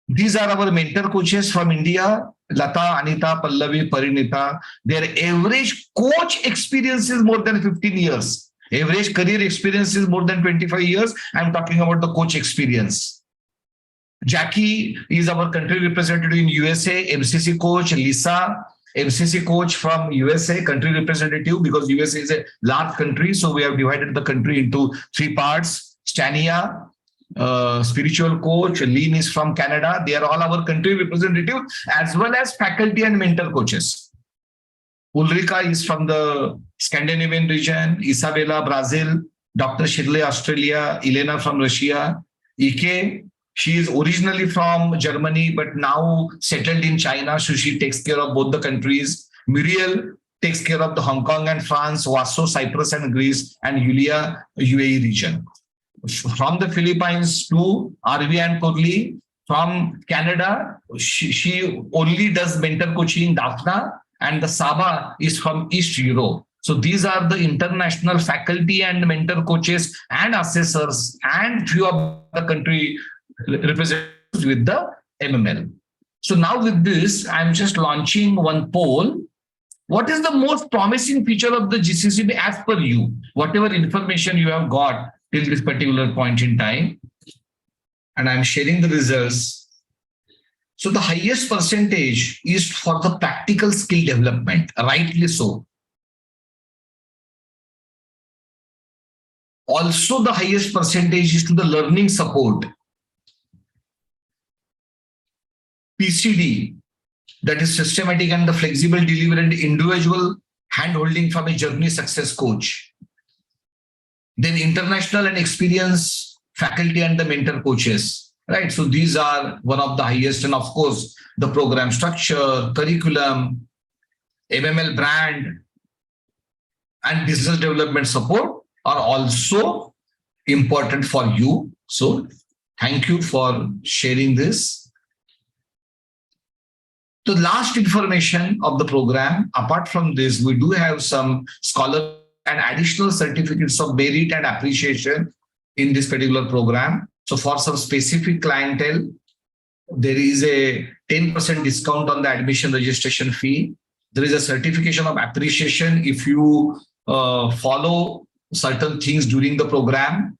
These are our mentor coaches from India, Lata, Anita, Pallavi, Parinita. Their average coach experience is more than 15 years. Average career experience is more than 25 years. I'm talking about the coach experience. Jackie is our country representative in USA, MCC coach. Lisa, MCC coach from USA, country representative, because USA is a large country. So we have divided the country into 3 parts. Stania, spiritual coach. Lean is from Canada. They are all our country representative as well as faculty and mentor coaches. Ulrika is from the Scandinavian region. Isabella, Brazil. Dr. Shirley, Australia. Elena from Russia. Ike, she is originally from Germany but now settled in China, so she takes care of both the countries. Muriel takes care of the Hong Kong and France, Vaso, Cyprus and Greece, and Yulia, UAE region. From the Philippines to Arvi and Kurli. From Canada, she only does mentor coaching in Daphna, and the Saba is from East Europe. So these are the international faculty and mentor coaches and assessors and few of the country representatives with the MML. So now with this, I'm just launching one poll. What is the most promising feature of the GCCP as per you? Whatever information you have got till this particular point in time. And I'm sharing the results. So the highest percentage is for the practical skill development, rightly so. Also, the highest percentage is to the learning support. PCD, that is systematic and the flexible delivery and individual hand-holding from a journey success coach. Then international and experienced faculty and the mentor coaches, right? So these are one of the highest, and of course, the program structure, curriculum, MML brand, and business development support are also important for you. So thank you for sharing this. The last information of the program, apart from this, we do have some scholar and additional certificates of merit and appreciation in this particular program. So for some specific clientele, there is a 10% discount on the admission registration fee. There is a certification of appreciation if you follow certain things during the program.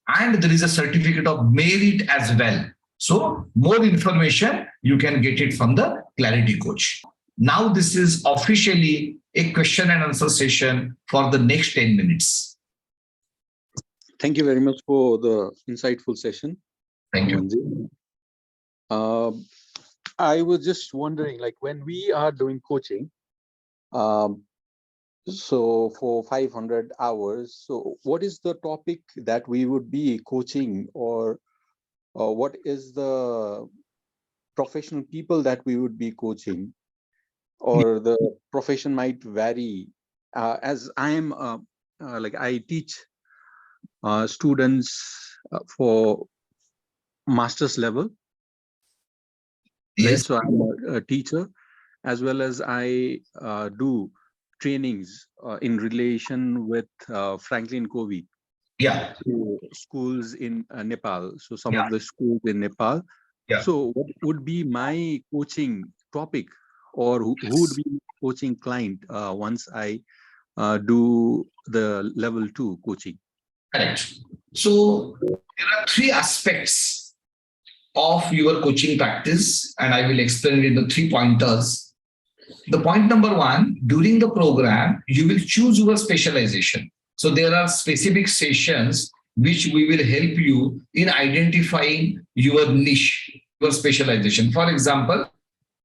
and there is a certificate of merit as well. So more information, you can get it from the Clarity Coach. Now this is officially a question and answer session for the next 10 minutes. Thank you very much for the insightful session. Thank you. I was just wondering, like when we are doing coaching, so for 500 hours, so what is the topic that we would be coaching, or what is the professional people that we would be coaching, or the profession might vary? As I am like I teach students for master's level. Yes. Right? So I'm a teacher, as well as I do trainings in relation with Franklin Covey. Yeah. So schools in Nepal. So some of the schools in Nepal. Yeah. So what would be my coaching topic, or who would be coaching client once I do the level 2 coaching? Correct. So there are 3 aspects of your coaching practice, and I will explain it in the 3 pointers. The point number 1, during the program, you will choose your specialization. So there are specific sessions which we will help you in identifying your niche, your specialization. For example,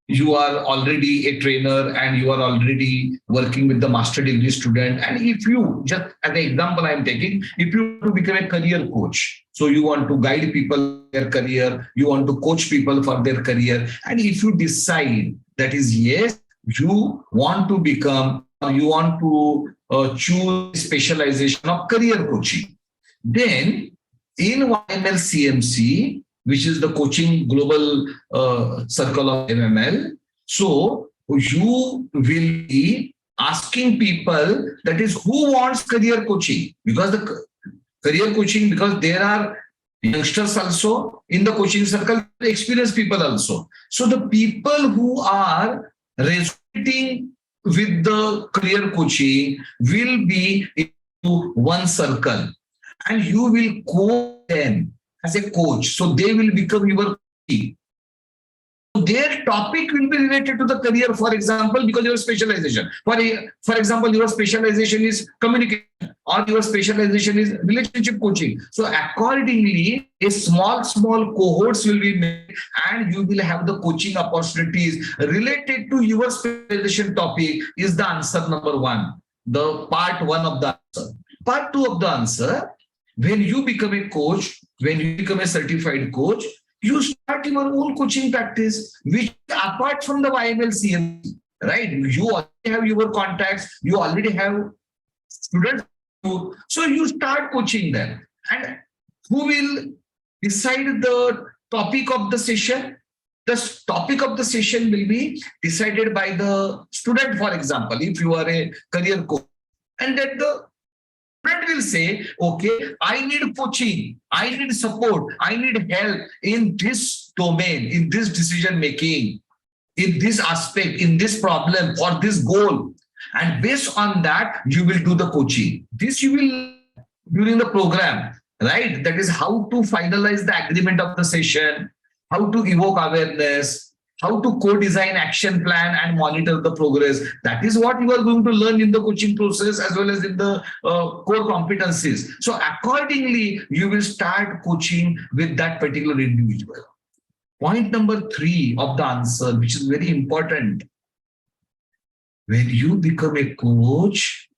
you are already a trainer and you are already working with the master degree student. And if you, just as an example I'm taking, if you want to become a career coach, so you want to guide people their career, you want to coach people for their career. And if you decide that is, yes, you want to become, you want to choose specialization of career coaching, then in YML CMC, which is the coaching global circle of MML. So you will be asking people, that is, who wants career coaching? Because the career coaching, because there are youngsters also in the coaching circle, experienced people also. So the people who are resonating with the career coaching will be into one circle, and you will coach them as a coach. So they will become your coach. Their topic will be related to the career, for example, because your specialization. For example, your specialization is communication, or your specialization is relationship coaching. So accordingly, a small cohorts will be made, and you will have the coaching opportunities related to your specialization topic. Is the answer number 1, the part 1 of the answer. Part 2 of the answer, when you become a coach, when you become a certified coach, you start your own coaching practice, which apart from the YML CMC, right? You already have your contacts, you already have students, so you start coaching them. And who will decide the topic of the session? The topic of the session will be decided by the student, for example, if you are a career coach, and that the student will say, okay, I need coaching, I need support, I need help in this domain, in this decision making, in this aspect, in this problem or this goal. And based on that, you will do the coaching. This you will during the program, right? That is how to finalize the agreement of the session, how to evoke awareness, how to co-design action plan and monitor the progress. That is what you are going to learn in the coaching process as well as in the core competencies. So accordingly, you will start coaching with that particular individual. Point number 3 of the answer, which is very important. When you become a coach,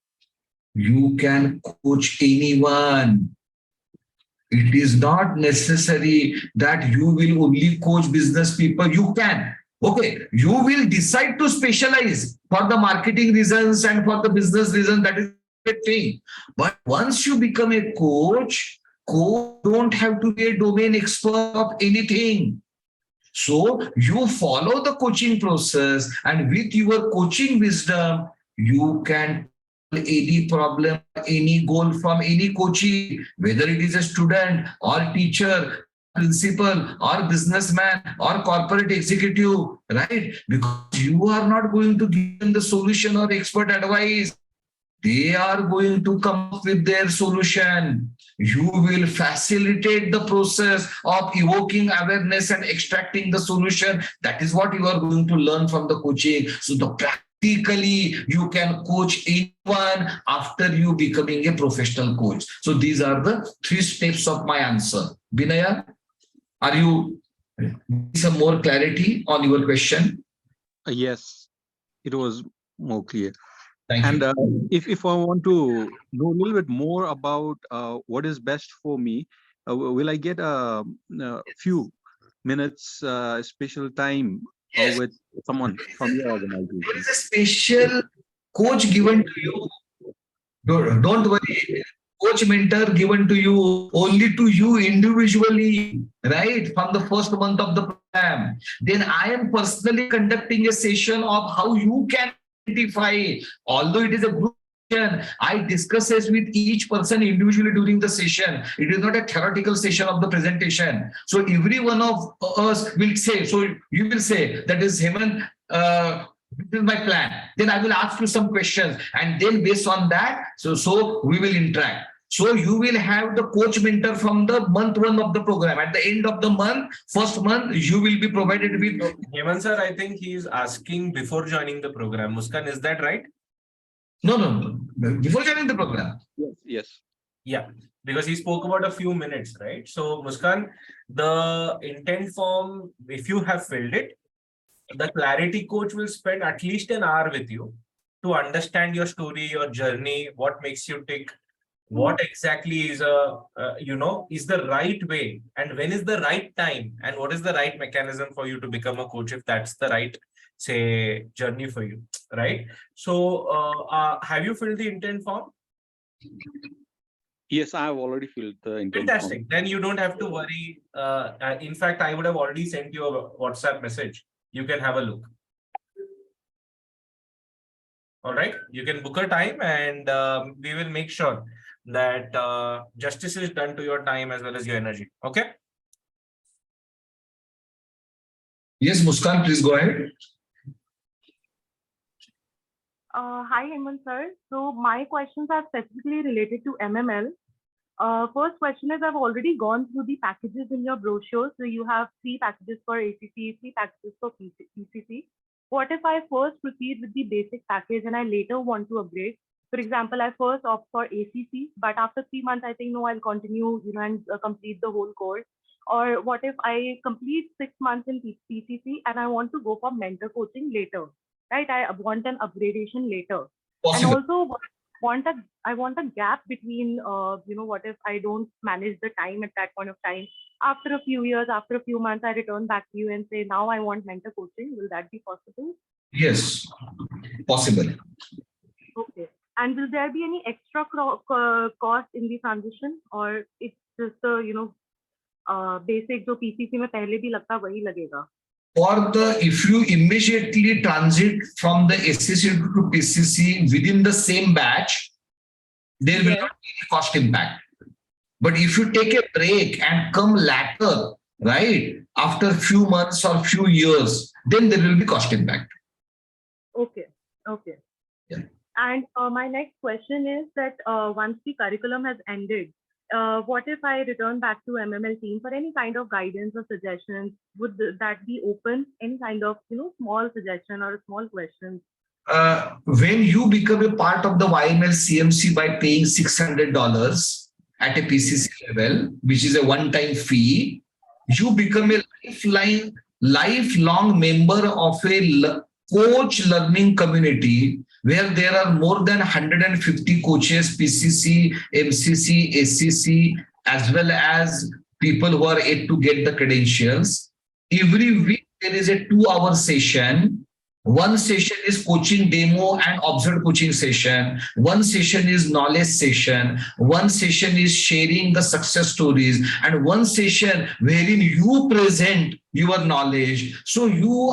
you can coach anyone. It is not necessary that you will only coach business people. You can. Okay, you will decide to specialize for the marketing reasons and for the business reasons. That is a thing. But once you become a coach don't have to be a domain expert of anything. So you follow the coaching process, and with your coaching wisdom, you can any problem, any goal from any coaching, whether it is a student or teacher, principal or businessman or corporate executive, right? Because you are not going to give them the solution or expert advice. They are going to come up with their solution. You will facilitate the process of evoking awareness and extracting the solution. That is what you are going to learn from the coaching. So the practically you can coach anyone after you becoming a professional coach. So these are the 3 steps of my answer. Binaya, are you some more clarity on your question? Yes, it was more clear. Thank And you. if I want to know a little bit more about what is best for me, will I get a few minutes special time with someone from your There organization? is a special coach given to you. Don't worry. Coach mentor given to you, only to you individually, right? From the first month of the program. Then I am personally conducting a session of how you can identify, although it is a group session, I discuss it with each person individually during the session. It is not a theoretical session of the presentation. So every one of us will say, so you will say, that is Hemant, this is my plan. Then I will ask you some questions, and then based on that, so we will interact. So you will have the coach mentor from the month 1 of the program. At the end of the month, first month, you will be provided with. So, Hemant sir, I think he is asking before joining the program. Muskan, is that right? No. Before joining the program. Yes, yes. Yeah, because he spoke about a few minutes, right? So, Muskan, the intent form, if you have filled it, the clarity coach will spend at least an hour with you to understand your story, your journey, what makes you tick, what exactly is is the right way, and when is the right time, and what is the right mechanism for you to become a coach if that's the right, say, journey for you, right? So, have you filled the intent form? Yes, I have already filled the intent Fantastic. form. Then you don't have to worry. In fact, I would have already sent you a WhatsApp message. You can have a look. All right. You can book a time, and we will make sure that justice is done to your time as well as your energy. Okay. Yes, Muskan, please go ahead. Hi, Hemant sir. So my questions are specifically related to MML. First question is, I've already gone through the packages in your brochure. So you have 3 packages for ACC, 3 packages for PCC. What if I first proceed with the basic package and I later want to upgrade? For example, I first opt for ACC, but after 3 months, I think, no, I'll continue, and complete the whole course. Or what if I complete 6 months in PCC and I want to go for mentor coaching later, right? I want an upgradation later. Possible. And also I want a gap between, what if I don't manage the time at that point of time? After a few years, after a few months, I return back to you and say, now I want mentor coaching. Will that be possible? Yes, possible. Okay. And will there be any extra cost in the transition, or it's just basic जो PCC में पहले भी लगता वही लगेगा? If you immediately transit from the SCC to PCC within the same batch, there will not be any cost impact. But if you take a break and come later, right, after a few months or few years, then there will be cost impact. Okay. Yeah. And my next question is that once the curriculum has ended, what if I return back to MML team for any kind of guidance or suggestions? Would that be open? Any kind of small suggestion or a small question? When you become a part of the YML CMC by paying $600 at a PCC level, which is a one-time fee, you become a lifelong member of a coach learning community where there are more than 150 coaches, PCC, MCC, SCC, as well as people who are yet to get the credentials. Every week there is a 2-hour session. One session is coaching demo and observed coaching session. One session is knowledge session. One session is sharing the success stories, and one session wherein you present your knowledge. So you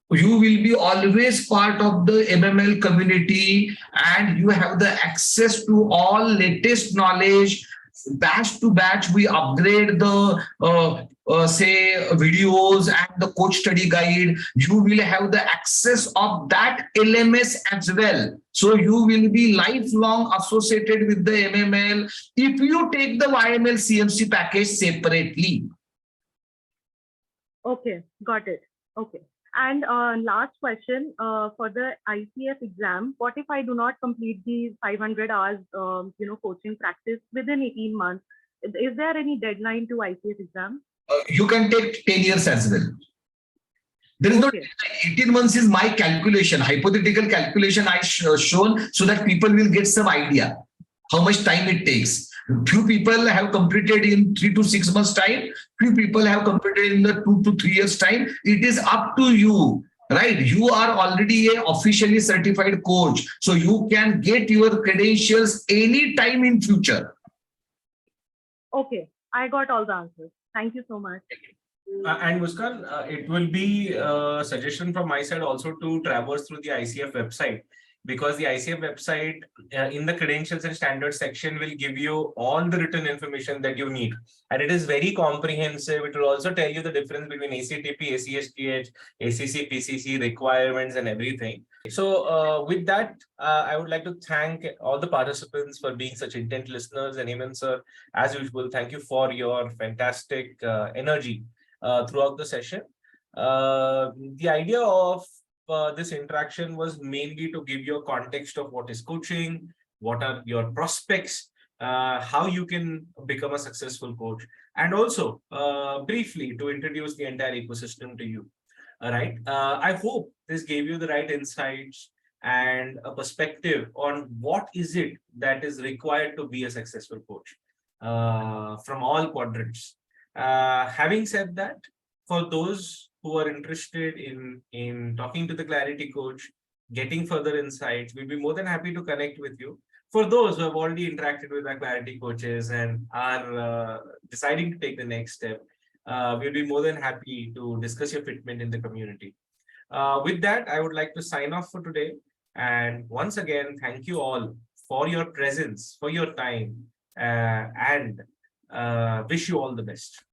will be always part of the MML community, and you have the access to all latest knowledge. Batch to batch, we upgrade the say videos and the coach study guide, you will have the access of that LMS as well. So you will be lifelong associated with the MML if you take the YML CMC package separately. Okay, got it. Okay. And last question for the ICF exam, what if I do not complete the 500 hours, coaching practice within 18 months? Is there any deadline to ICF exam? You can take 10 years as well. There is no 18 months is my calculation, hypothetical calculation I shown so that people will get some idea how much time it takes. Few people have completed in 3 to 6 months time. Few people have completed in the 2 to 3 years time. It is up to you, right? You are already a officially certified coach. So you can get your credentials anytime in future. Okay, I got all the answers. Thank you so much. And Muskan, it will be a suggestion from my side also to traverse through the ICF website, because the ICF website in the credentials and standards section will give you all the written information that you need. And it is very comprehensive. It will also tell you the difference between ACTP, ACSTH, ACC, PCC requirements and everything. So with that, I would like to thank all the participants for being such intent listeners. And Hemant sir, as usual, thank you for your fantastic energy throughout the session. The idea of this interaction was mainly to give you a context of what is coaching, what are your prospects, how you can become a successful coach, and also briefly to introduce the entire ecosystem to you. All right. I hope this gave you the right insights and a perspective on what is it that is required to be a successful coach from all quadrants. Having said that, for those who are interested in talking to the Clarity Coach, getting further insights, we'll be more than happy to connect with you. For those who have already interacted with our Clarity Coaches and are deciding to take the next step, we'll be more than happy to discuss your fitment in the community. With that, I would like to sign off for today. And once again, thank you all for your presence, for your time, and wish you all the best.